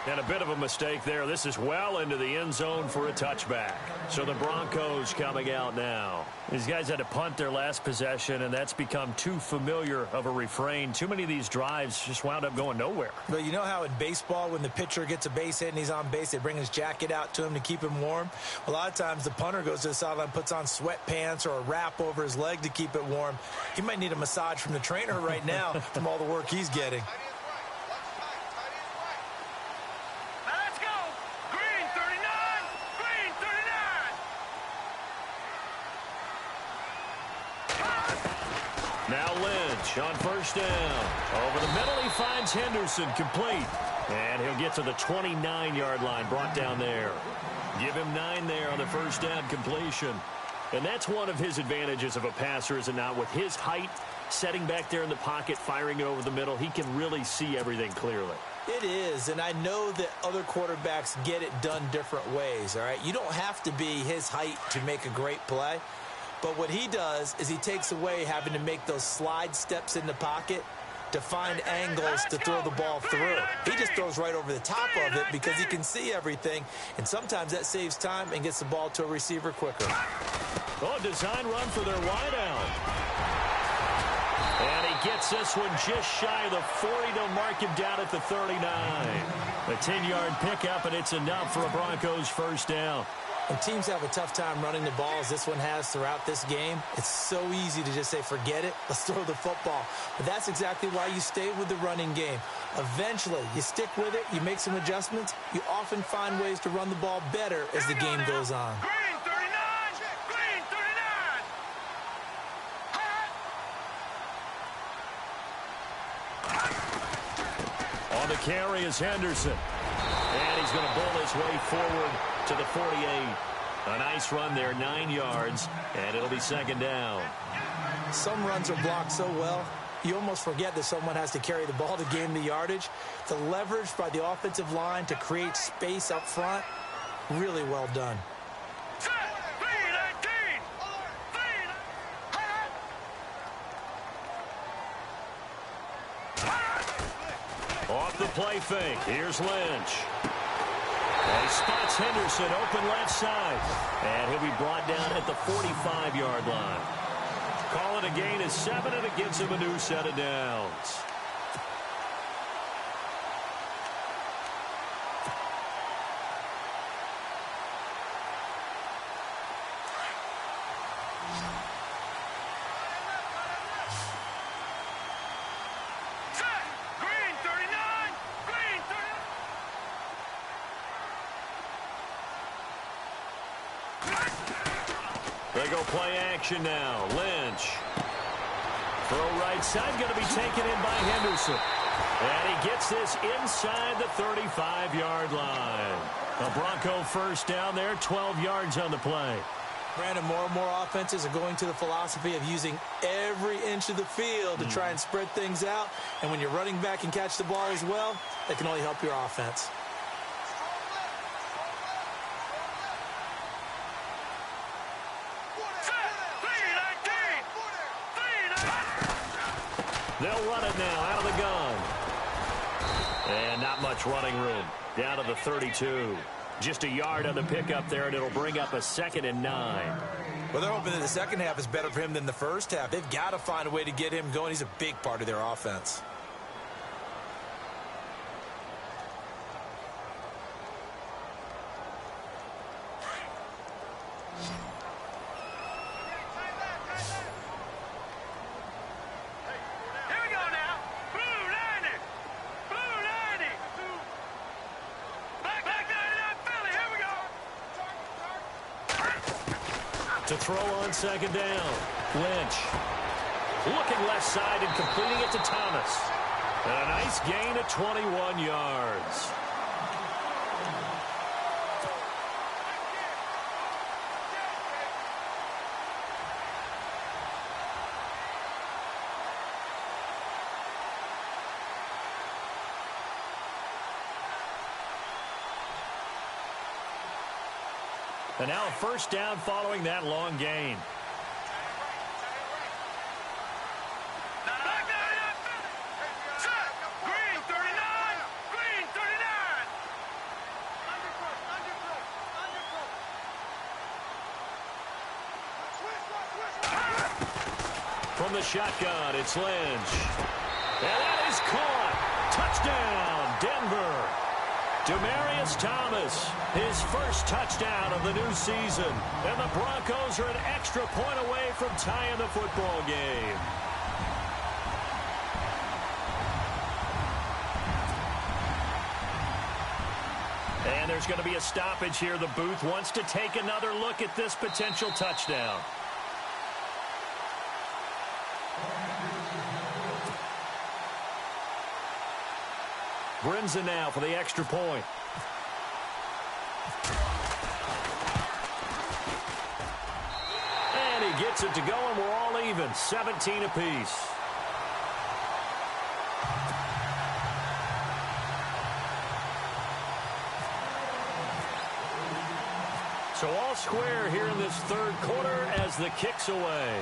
And a bit of a mistake there. This is well into the end zone for a touchback. So the Broncos coming out now. These guys had to punt their last possession, and that's become too familiar of a refrain. Too many of these drives just wound up going nowhere. But you know how in baseball, when the pitcher gets a base hit and he's on base, they bring his jacket out to him to keep him warm? A lot of times the punter goes to the sideline, puts on sweatpants or a wrap over his leg to keep it warm. He might need a massage from the trainer right now from all the work he's getting. Now Lynch on 1st down. Over the middle, he finds Henderson complete. And he'll get to the 29-yard line, brought down there. Give him 9 there on the 1st down completion. And that's one of his advantages of a passer, is it not? With his height, setting back there in the pocket, firing it over the middle, he can really see everything clearly. It is, and I know that other quarterbacks get it done different ways, all right? You don't have to be his height to make a great play, but what he does is he takes away having to make those slide steps in the pocket to find angles to throw the ball through. He just throws right over the top of it because he can see everything, and sometimes that saves time and gets the ball to a receiver quicker. Oh, design run for their wideout. And he gets this one just shy of the 40 to mark him down at the 39. A 10-yard pickup, and it's enough for a Broncos first down. When teams have a tough time running the ball, as this one has throughout this game, it's so easy to just say, forget it, let's throw the football. But that's exactly why you stay with the running game. Eventually, you stick with it, you make some adjustments, you often find ways to run the ball better as the game goes on. Green 39! Green 39! On the carry is Henderson. And he's going to bull his way forward to the 48. A nice run there, 9 yards, and it'll be second down. Some runs are blocked so well, you almost forget that someone has to carry the ball to gain the yardage. The leverage by the offensive line to create space up front, really well done. Off the play fake. Here's Lynch. And he spots Henderson open left side. And he'll be brought down at the 45-yard line. Call it a gain of 7, and it gives him a new set of downs. They go play action now. Lynch. Throw right side, going to be taken in by Henderson. And he gets this inside the 35-yard line. A Bronco first down there, 12 yards on the play. Brandon, more and more offenses are going to the philosophy of using every inch of the field to try and spread things out. And when you're running back and catch the ball as well, that can only help your offense. They'll run it now out of the gun. And not much running room. Down to the 32. Just a yard on the pickup there, and it'll bring up a 2nd and 9. Well, they're hoping that the second half is better for him than the first half. They've got to find a way to get him going. He's a big part of their offense. To throw on second down. Lynch. Looking left side and completing it to Thomas. And a nice gain of 21 yards. And now a first down following that long gain. Green 39! Green 39! From the shotgun, it's Lynch. And that is caught. Touchdown, Denver. Demaryius Thomas, his first touchdown of the new season. And the Broncos are an extra point away from tying the football game. And there's going to be a stoppage here. The booth wants to take another look at this potential touchdown. Brinza now for the extra point. And he gets it to go, and we're all even. 17 apiece. So all square here in this third quarter as the kick's away.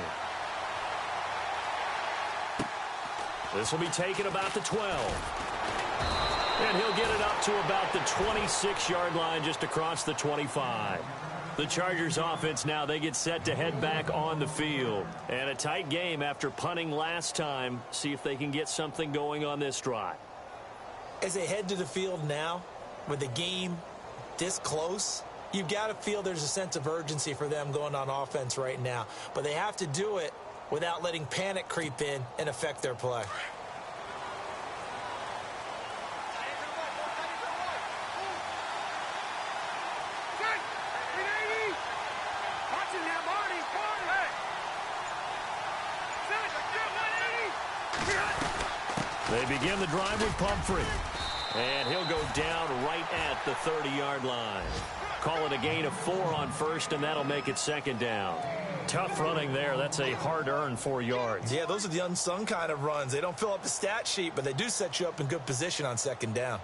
This will be taken about the 12. And he'll get it up to about the 26-yard line just across the 25. The Chargers offense now, they get set to head back on the field. And a tight game after punting last time. See if they can get something going on this drive. As they head to the field now, with the game this close, you've got to feel there's a sense of urgency for them going on offense right now. But they have to do it without letting panic creep in and affect their play. They begin the drive with Pumphrey. And he'll go down right at the 30-yard line. Call it a gain of 4 on first, and that'll make it second down. Tough running there. That's a hard-earned 4 yards. Yeah, those are the unsung kind of runs. They don't fill up the stat sheet, but they do set you up in good position on second down.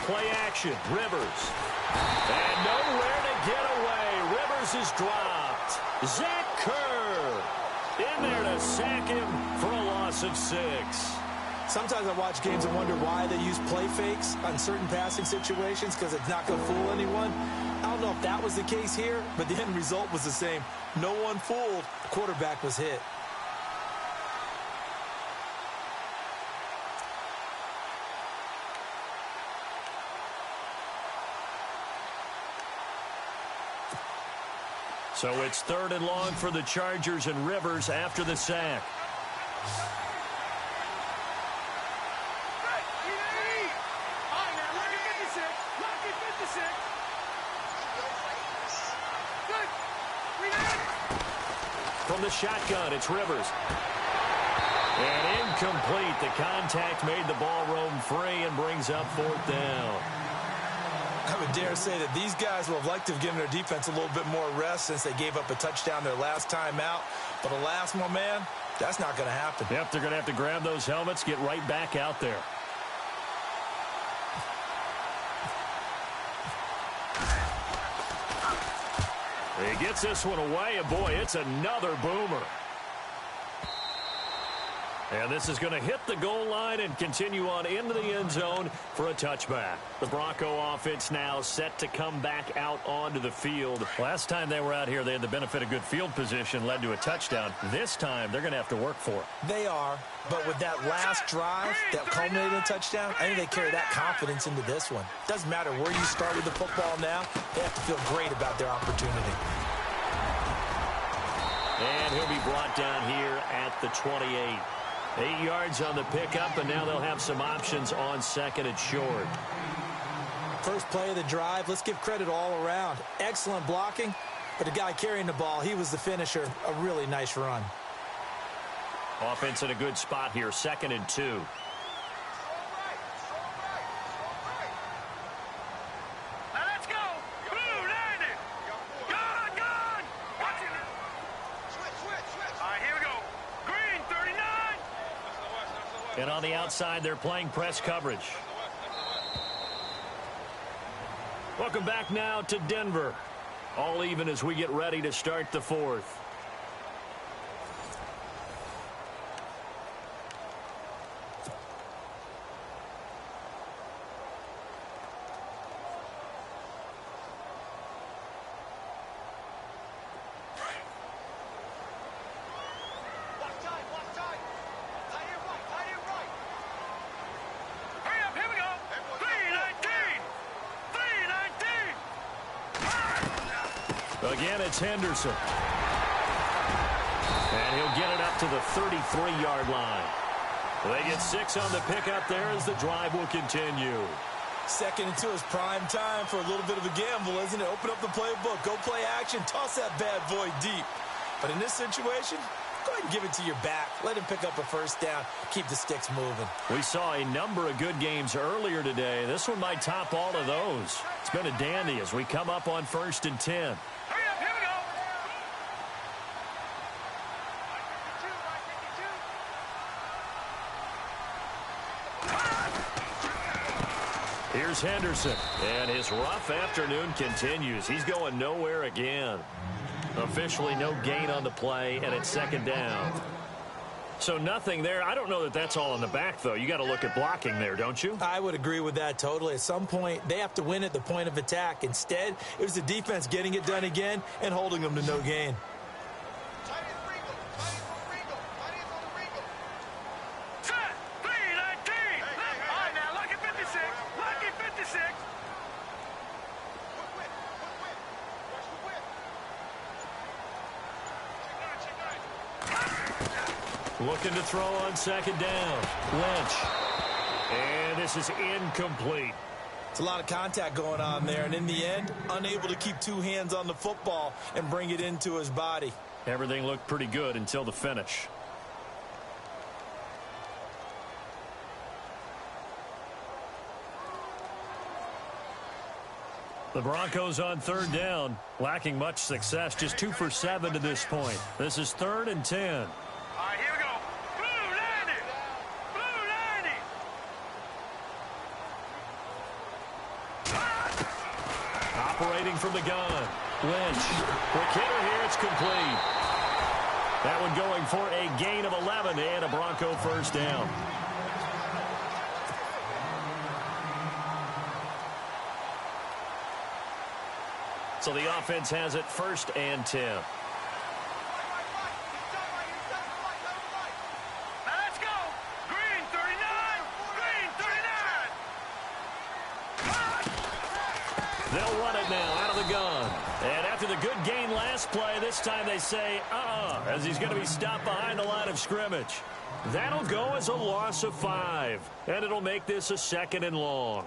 Play action, Rivers. And nowhere to get away. Rivers is dropped. Zach Kerr in there to sack him for a loss of 6. Sometimes I watch games and wonder why they use play fakes on certain passing situations, because it's not going to fool anyone. I don't know if that was the case here, but the end result was the same. No one fooled. The quarterback was hit. So it's 3rd and long for the Chargers, and Rivers after the sack. From the shotgun, it's Rivers. And incomplete. The contact made the ball roam free and brings up 4th down. I would dare say that these guys will have liked to have given their defense a little bit more rest since they gave up a touchdown their last time out. But alas, my man, that's not going to happen. Yep, they're going to have to grab those helmets, get right back out there. He gets this one away, and boy, it's another boomer. And this is going to hit the goal line and continue on into the end zone for a touchback. The Bronco offense now set to come back out onto the field. Last time they were out here, they had the benefit of good field position, led to a touchdown. This time, they're going to have to work for it. They are, but with that last drive that culminated in a touchdown, I think they carry that confidence into this one. Doesn't matter where you start with the football now, they have to feel great about their opportunity. And he'll be brought down here at the 28. 8 yards on the pickup, and now they'll have some options on 2nd and short. First play of the drive, let's give credit all around. Excellent blocking, but the guy carrying the ball, he was the finisher. A really nice run. Offense in a good spot here, 2nd and 2. And on the outside, they're playing press coverage. Welcome back now to Denver. All even as we get ready to start the 4th. Again, it's Henderson. And he'll get it up to the 33-yard line. They get 6 on the pickup there as the drive will continue. 2nd and 2 is prime time for a little bit of a gamble, isn't it? Open up the playbook, go play action, toss that bad boy deep. But in this situation, Go ahead and give it to your back. Let him pick up a first down. Keep the sticks moving. We saw a number of good games earlier today. This one might top all of those. It's been a dandy as we come up on 1st and 10. Hurry up, here we go. Here's Henderson, and his rough afternoon continues. He's going nowhere again. Officially no gain on the play, and it's 2nd down. So nothing there. I don't know that that's all in the back, though. You got to look at blocking there, don't you? I would agree with that totally. At some point, they have to win at the point of attack. Instead, it was the defense getting it done again and holding them to no gain. Looking to throw on 2nd down. Lynch. And this is incomplete. It's a lot of contact going on there, and in the end, unable to keep 2 hands on the football and bring it into his body. Everything looked pretty good until the finish. The Broncos on 3rd down, lacking much success, just 2 for 7 to this point. This is 3rd and 10. All right, here we go. Blue landing. Blue landing. Operating from the gun. Lynch. Quick hitter here. It's complete. That one going for a gain of 11 and a Bronco first down. So the offense has it 1st and 10. Now let's go. Green 39. Green 39. They'll run it now out of the gun. And after the good gain last play, this time they say, as he's going to be stopped behind the line of scrimmage. That'll go as a loss of 5. And it'll make this a 2nd and long.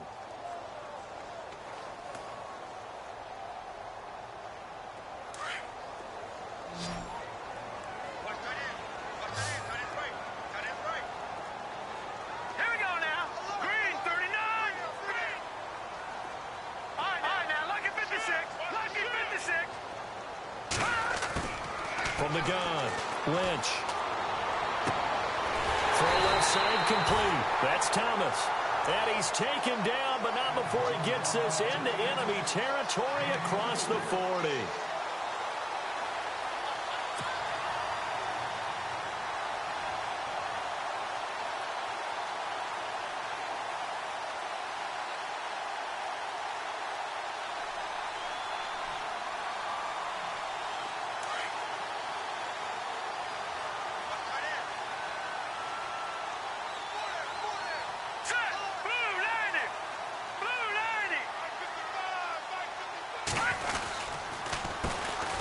From the gun, Lynch. Throw left side complete. That's Thomas. And he's taken down, but not before he gets this into enemy territory across the 40.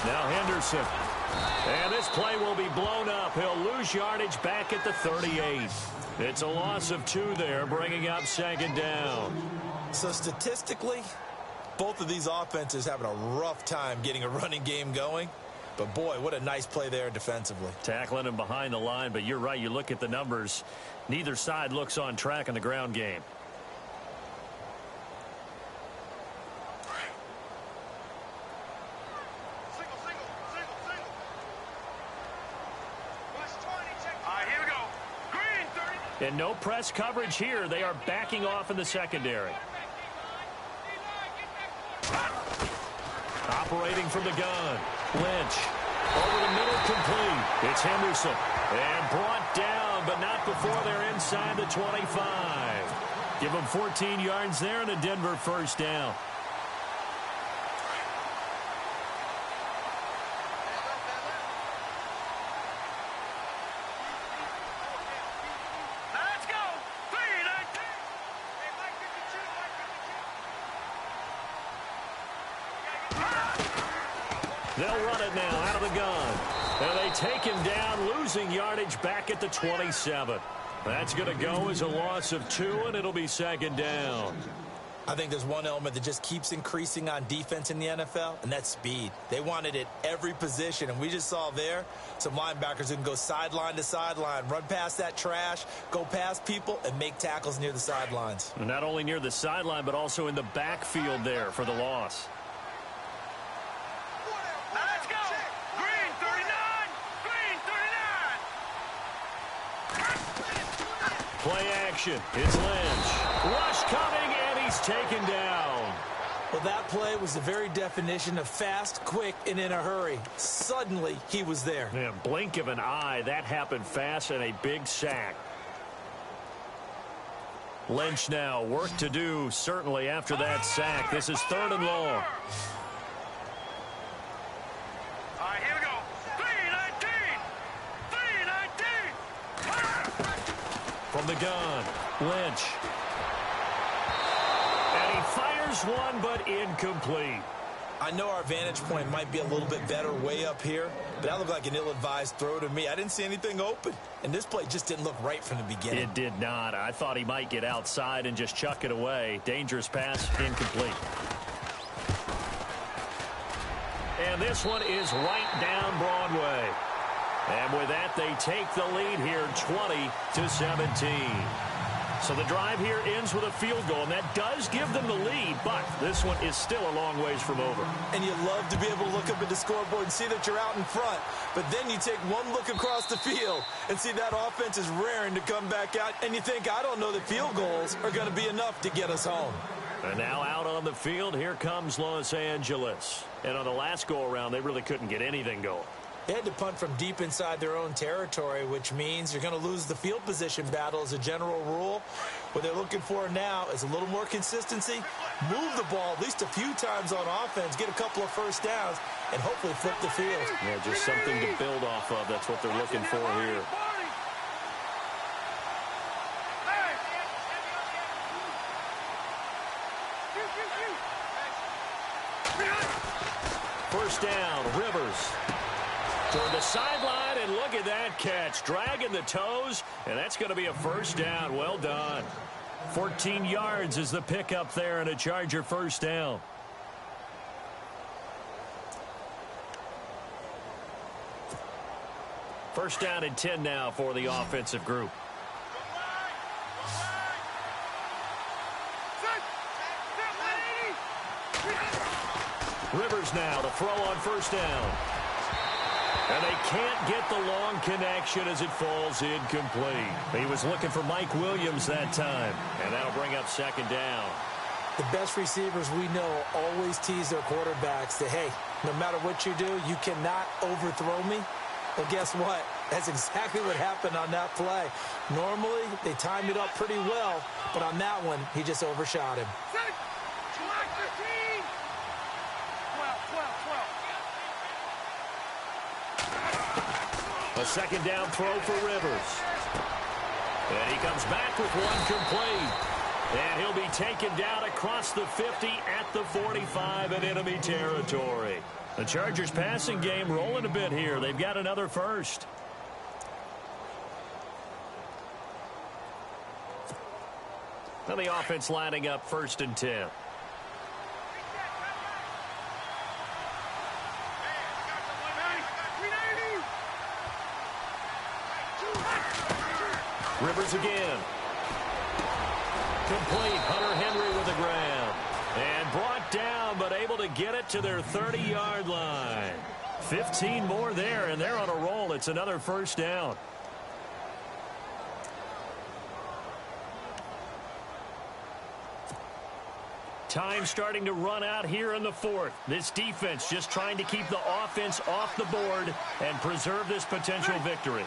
Now Henderson. And this play will be blown up. He'll lose yardage back at the 38. It's a loss of 2 there, bringing up 2nd down. So statistically, both of these offenses having a rough time getting a running game going. But, boy, what a nice play there defensively. Tackling him behind the line, but you're right. You look at the numbers. Neither side looks on track in the ground game. And no press coverage here. They are backing off in the secondary. Operating from the gun. Lynch. Over the middle, complete. It's Henderson. And brought down, but not before they're inside the 25. Give them 14 yards there and a Denver first down. They'll run it now out of the gun. And they take him down, losing yardage back at the 27. That's going to go as a loss of 2, and it'll be 2nd down. I think there's one element that just keeps increasing on defense in the NFL, and that's speed. They want it at every position, and we just saw there some linebackers who can go sideline to sideline, run past that trash, go past people, and make tackles near the sidelines. Not only near the sideline, but also in the backfield there for the loss. Now let's go. Green 39. Green 39. Play action. It's Lynch. Rush coming, and he's taken down. Well, that play was the very definition of fast, quick, and in a hurry. Suddenly, he was there. Man, blink of an eye. That happened fast and a big sack. Lynch now, work to do, certainly after that sack. This is 3rd and long. All right, here we go. 3-19. 3-19. From the gun, Lynch. And he fires one, but incomplete. I know our vantage point might be a little bit better way up here, but that looked like an ill-advised throw to me. I didn't see anything open, and this play just didn't look right from the beginning. It did not. I thought he might get outside and just chuck it away. Dangerous pass, incomplete. And this one is right down Broadway. And with that, they take the lead here 20-17. So the drive here ends with a field goal, and that does give them the lead, but this one is still a long ways from over. And you love to be able to look up at the scoreboard and see that you're out in front, but then you take one look across the field and see that offense is raring to come back out, and you think, I don't know that field goals are going to be enough to get us home. And now out on the field, here comes Los Angeles. And on the last go-around, they really couldn't get anything going. They had to punt from deep inside their own territory, which means you're going to lose the field position battle as a general rule. What they're looking for now is a little more consistency, move the ball at least a few times on offense, get a couple of first downs, and hopefully flip the field. Yeah, just something to build off of. That's what they're looking for here. First down, Rivers. Toward the sideline, and look at that catch. Dragging the toes, and that's going to be a first down. Well done. 14 yards is the pickup there, and a Charger first down. First down and 10 now for the offensive group. Rivers now to throw on first down. And they can't get the long connection as it falls incomplete. He was looking for Mike Williams that time, and that'll bring up second down. The best receivers we know always tease their quarterbacks that, hey, no matter what you do, you cannot overthrow me. Well, guess what? That's exactly what happened on that play. Normally, they timed it up pretty well, but on that one, he just overshot him. A second down throw for Rivers. And he comes back with one complete. And he'll be taken down across the 50 at the 45 in enemy territory. The Chargers passing game rolling a bit here. They've got another first. Now the offense lining up 1st and 10. Rivers again. Complete. Hunter Henry with the grab. And brought down, but able to get it to their 30-yard line. 15 more there, and they're on a roll. It's another first down. Time starting to run out here in the 4th. This defense just trying to keep the offense off the board and preserve this potential victory.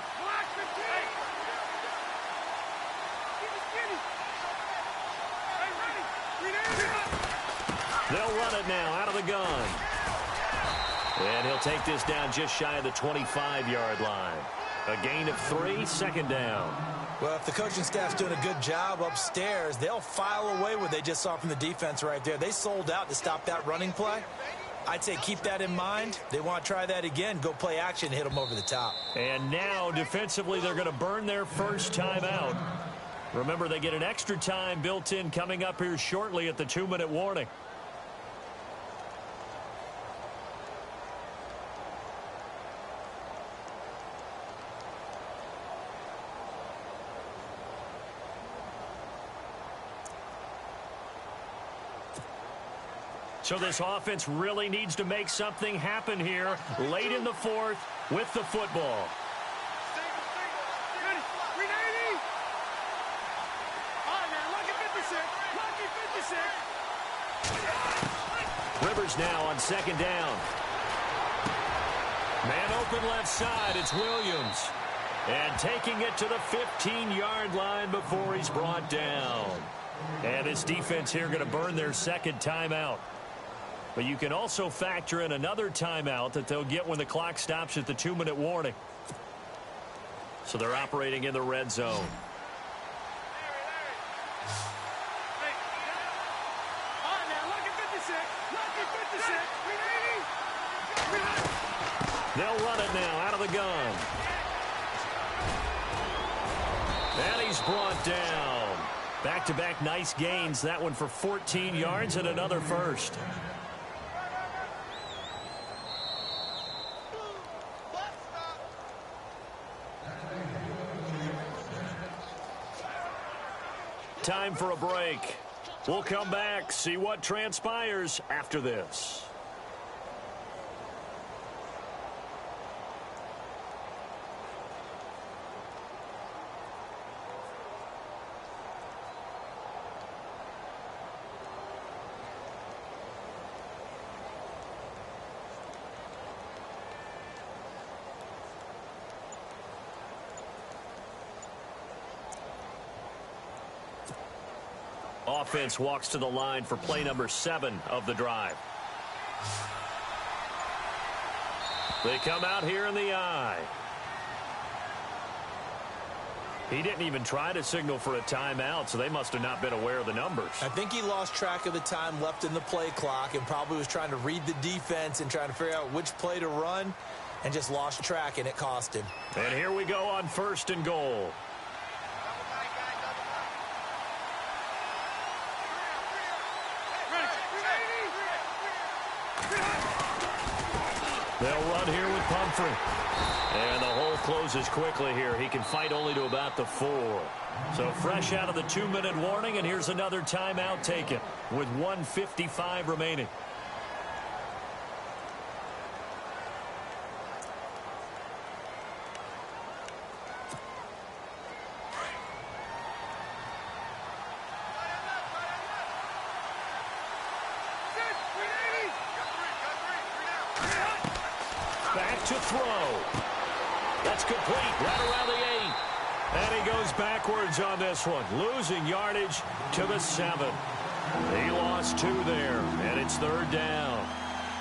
They'll run it now out of the gun. And he'll take this down just shy of the 25-yard line. A gain of 3, 2nd down. Well, if the coaching staff's doing a good job upstairs, they'll file away what they just saw from the defense right there. They sold out to stop that running play. I'd say keep that in mind. They want to try that again. Go play action, hit them over the top. And now, defensively, they're going to burn their first time out. Remember, they get an extra time built in coming up here shortly at the 2-minute warning. So this offense really needs to make something happen here late in the fourth with the football. Rivers now on second down. Man open left side, it's Williams. And taking it to the 15-yard line before he's brought down. And this defense here going to burn their second timeout. But you can also factor in another timeout that they'll get when the clock stops at the 2-minute warning. So they're operating in the red zone. They'll run it now out of the gun. And he's brought down. Back-to-back nice gains. That one for 14 yards and another first. Time for a break. We'll come back, see what transpires after this. Offense walks to the line for play number 7 of the drive. They come out here in the eye. He didn't even try to signal for a timeout, so they must have not been aware of the numbers. I think he lost track of the time left in the play clock and probably was trying to read the defense and trying to figure out which play to run and just lost track, and it cost him. And here we go on 1st and goal. They'll run here with Pumphrey. And the hole closes quickly here. He can fight only to about the 4. So fresh out of the 2-minute warning, and here's another timeout taken with 1:55 remaining. Back to throw. That's complete right around the 8. And he goes backwards on this one, losing yardage to the 7. He lost 2 there, and it's 3rd down.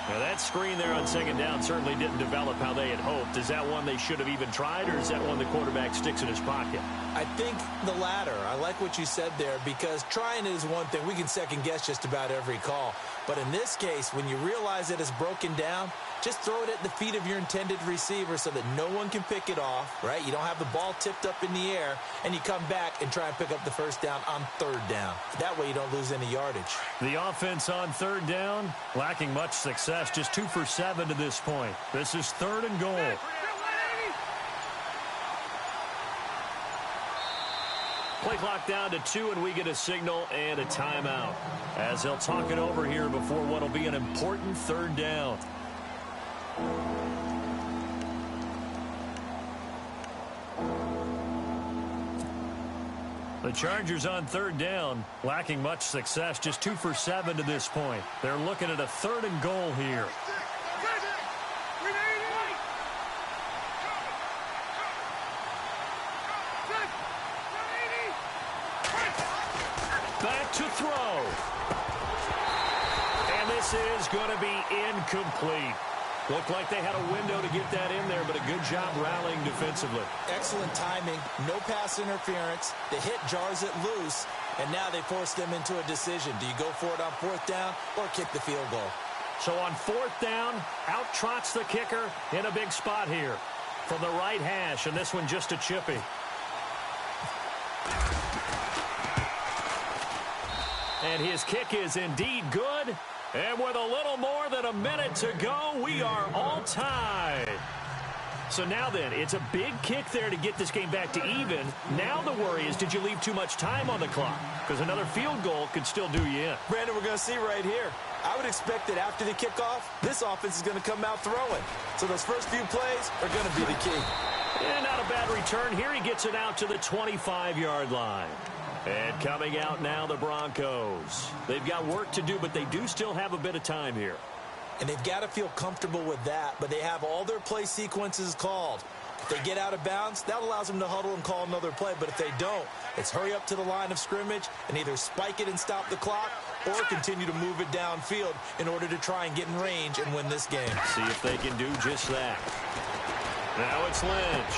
Now that screen there on 2nd down certainly didn't develop how they had hoped. Is that one they should have even tried, or is that one the quarterback sticks in his pocket? I think the latter. I like what you said there, because trying it is one thing. We can second guess just about every call. But in this case, when you realize that it's broken down, just throw it at the feet of your intended receiver so that no one can pick it off, right? You don't have the ball tipped up in the air, and you come back and try and pick up the 1st down on 3rd down. That way you don't lose any yardage. The offense on 3rd down, lacking much success, just 2 for 7 to this point. This is 3rd and goal. Play clock down to 2, and we get a signal and a timeout, as they'll talk it over here before what will be an important 3rd down. The Chargers on 3rd down, lacking much success, just 2 for 7 to this point. They're looking at a 3rd and goal here. Back to throw. And this is going to be incomplete. Looked like they had a window to get that in there, but a good job rallying defensively. Excellent timing, no pass interference. The hit jars it loose, and now they force them into a decision. Do you go for it on 4th down or kick the field goal? So on 4th down, out trots the kicker in a big spot here from the right hash, and this one just a chippy. And his kick is indeed good. And with a little more than a minute to go, we are all tied. So now then, it's a big kick there to get this game back to even. Now the worry is, did you leave too much time on the clock? Because another field goal could still do you in. Brandon, we're going to see right here. I would expect that after the kickoff, this offense is going to come out throwing. So those first few plays are going to be the key. And not a bad return here. He gets it out to the 25-yard line. And coming out now, the Broncos. They've got work to do, but they do still have a bit of time here. And they've got to feel comfortable with that, but they have all their play sequences called. If they get out of bounds, that allows them to huddle and call another play. But if they don't, it's hurry up to the line of scrimmage and either spike it and stop the clock or continue to move it downfield in order to try and get in range and win this game. See if they can do just that. Now it's Lynch.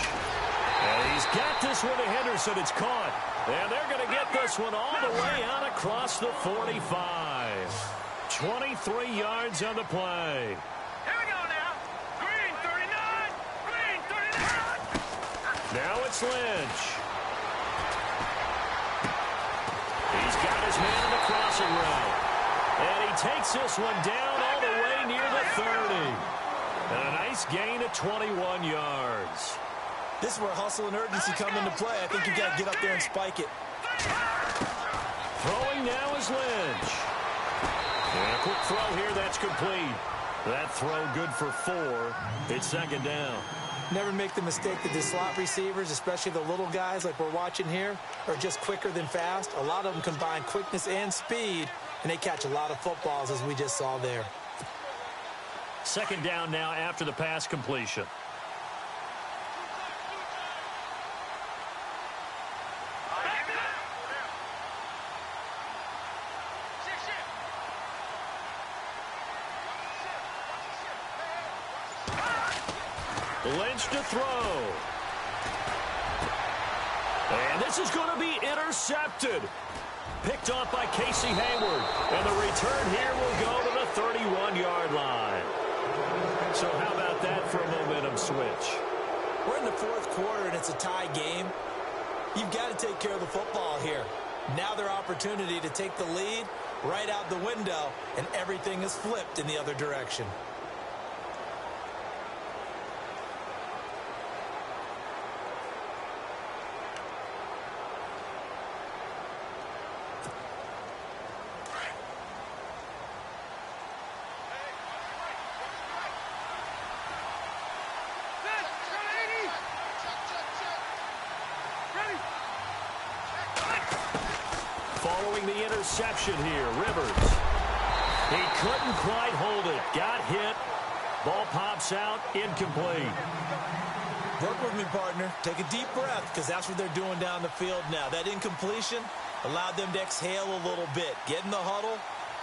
And he's got this one to Henderson. It's caught. And they're going to get this one all the way out across the 45. 23 yards on the play. Here we go now. Green 39. Green 39. Now it's Lynch. He's got his man in the crossing route. And he takes this one down all the way near the 30. And a nice gain of 21 yards. This is where hustle and urgency come into play. I think you've got to get up there and spike it. Throwing now is Lynch. And a quick throw here, that's complete. That throw good for 4. It's second down. Never make the mistake that the slot receivers, especially the little guys like we're watching here, are just quicker than fast. A lot of them combine quickness and speed, and they catch a lot of footballs, as we just saw there. Second down now after the pass completion. Lynch to throw. And this is going to be intercepted. Picked off by Casey Hayward. And the return here will go to the 31-yard line. So how about that for a momentum switch? We're in the fourth quarter, and it's a tie game. You've got to take care of the football here. Now their opportunity to take the lead right out the window, and everything is flipped in the other direction. Following the interception here, Rivers. He couldn't quite hold it. Got hit. Ball pops out, incomplete. Work with me, partner. Take a deep breath, because that's what they're doing down the field now. That incompletion allowed them to exhale a little bit. Get in the huddle,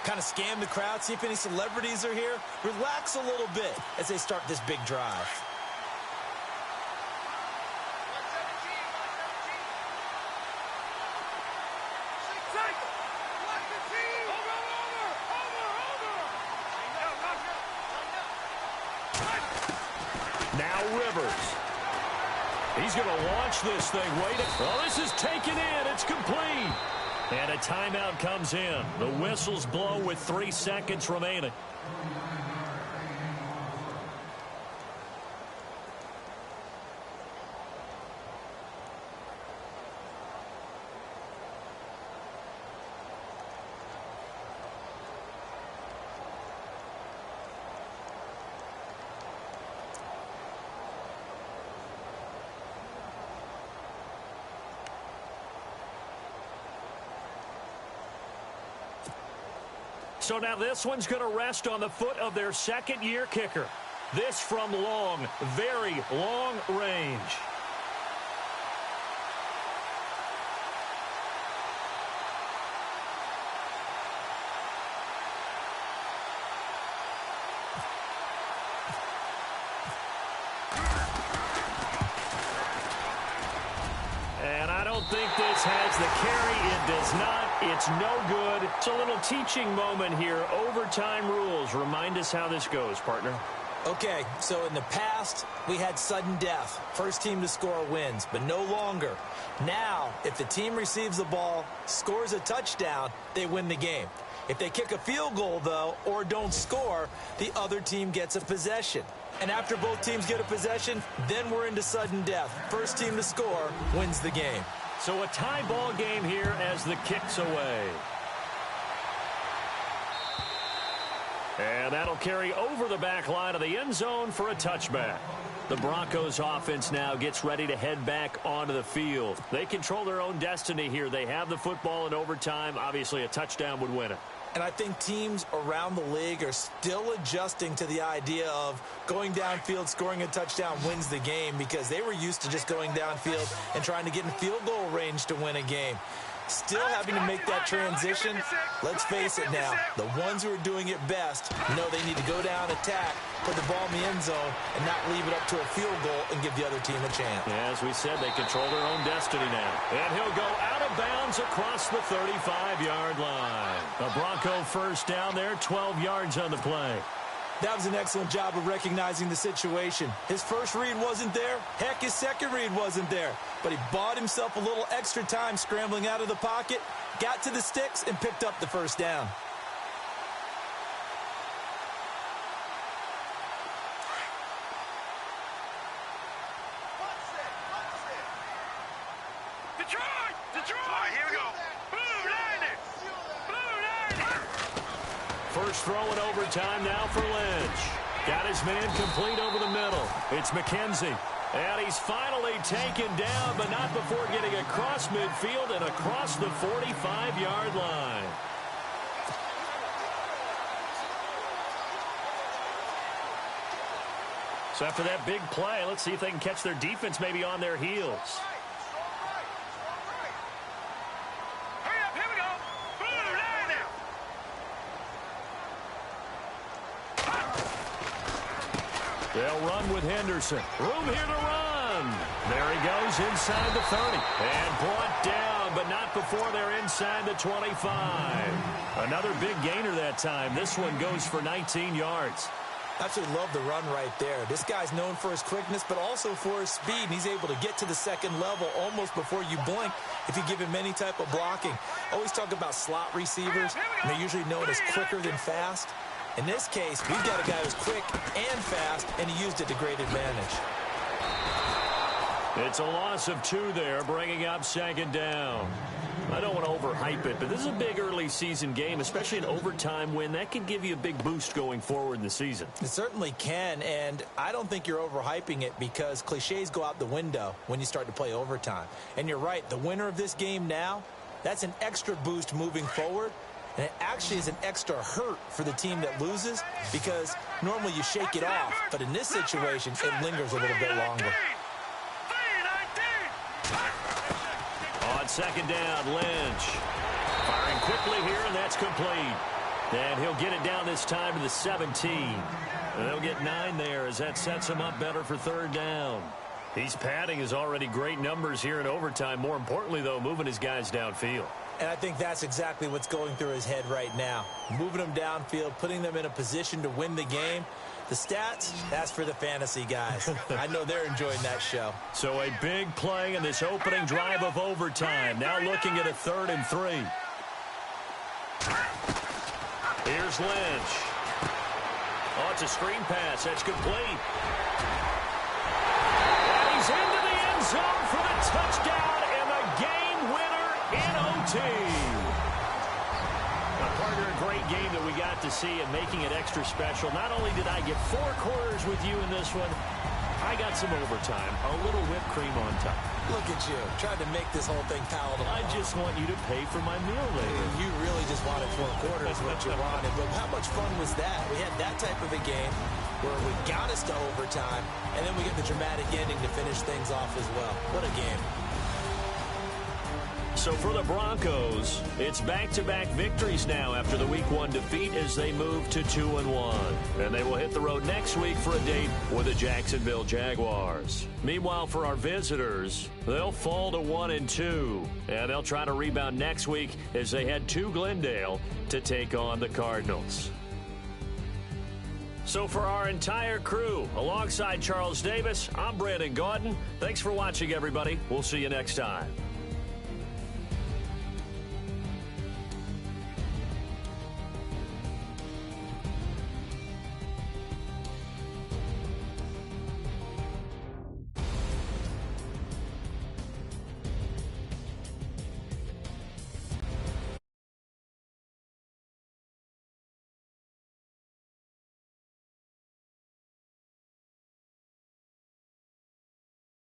kind of scan the crowd, see if any celebrities are here. Relax a little bit as they start this big drive. Now Rivers. He's going to launch this thing. Wait. Oh, this is taken in. It's complete. And a timeout comes in. The whistles blow with 3 seconds remaining. So now this one's going to rest on the foot of their second-year kicker. This from long, very long range. And I don't think this has the carry. It does not. It's no good. It's a little teaching moment here. Overtime rules. Remind us how this goes, partner. Okay, so in the past, we had sudden death. First team to score wins, but no longer. Now, if the team receives the ball, scores a touchdown, they win the game. If they kick a field goal, though, or don't score, the other team gets a possession. And after both teams get a possession, then we're into sudden death. First team to score wins the game. So a tie ball game here as the kick's away. And that'll carry over the back line of the end zone for a touchback. The Broncos offense now gets ready to head back onto the field. They control their own destiny here. They have the football in overtime. Obviously, a touchdown would win it. And I think teams around the league are still adjusting to the idea of going downfield, scoring a touchdown wins the game, because they were used to just going downfield and trying to get in field goal range to win a game. Still having to make that transition. Let's face it now, the ones who are doing it best know they need to go down, attack, put the ball in the end zone, and not leave it up to a field goal and give the other team a chance. Yeah, as we said, they control their own destiny now. And he'll go out of bounds across the 35-yard line. A Bronco first down there, 12 yards on the play. That was an excellent job of recognizing the situation. His first read wasn't there. Heck, his second read wasn't there. But he bought himself a little extra time scrambling out of the pocket, got to the sticks, and picked up the first down. Detroit, here we go. Blue Lightning. First throw in overtime now for Lynch. Got his man complete over the middle. It's McKenzie. And he's finally taken down, but not before getting across midfield and across the 45-yard line. So after that big play, let's see if they can catch their defense maybe on their heels. They'll run with Henderson. Room here to run. There he goes inside the 30. And brought down, but not before they're inside the 25. Another big gainer that time. This one goes for 19 yards. Absolutely love the run right there. This guy's known for his quickness, but also for his speed. And he's able to get to the second level almost before you blink if you give him any type of blocking. Always talk about slot receivers, and they're usually known as quicker than fast. In this case, we've got a guy who's quick and fast, and he used it to great advantage. It's a loss of 2 there, bringing up second down. I don't want to overhype it, but this is a big early season game, especially an overtime win. That could give you a big boost going forward in the season. It certainly can, and I don't think you're overhyping it because cliches go out the window when you start to play overtime. And you're right, the winner of this game now, that's an extra boost moving forward. And it actually is an extra hurt for the team that loses because normally you shake it off. But in this situation, it lingers a little bit longer. On second down, Lynch. Firing quickly here, and that's complete. And he'll get it down this time to the 17. And they'll get 9 there as that sets him up better for third down. He's padding his already great numbers here in overtime. More importantly, though, moving his guys downfield. And I think that's exactly what's going through his head right now. Moving them downfield, putting them in a position to win the game. The stats, that's for the fantasy guys. I know they're enjoying that show. So a big play in this opening drive of overtime. Now looking at a 3rd and 3. Here's Lynch. Oh, it's a screen pass. That's complete. And he's into the end zone for the touchdown and the game winner in OT. Now, partner, a great game that we got to see and making it extra special. Not only did I get 4 quarters with you in this one, I got some overtime, a little whipped cream on top. Look at you, trying to make this whole thing palatable. I just want you to pay for my meal later. You really just wanted 4 quarters, what you wanted. But how much fun was that? We had that type of a game where we got us to overtime, and then we get the dramatic ending to finish things off as well. What a game. So for the Broncos, it's back-to-back victories now after the Week 1 defeat as they move to 2-1. And they will hit the road next week for a date with the Jacksonville Jaguars. Meanwhile, for our visitors, they'll fall to 1-2. And they'll try to rebound next week as they head to Glendale to take on the Cardinals. So for our entire crew, alongside Charles Davis, I'm Brandon Gaudin. Thanks for watching, everybody. We'll see you next time.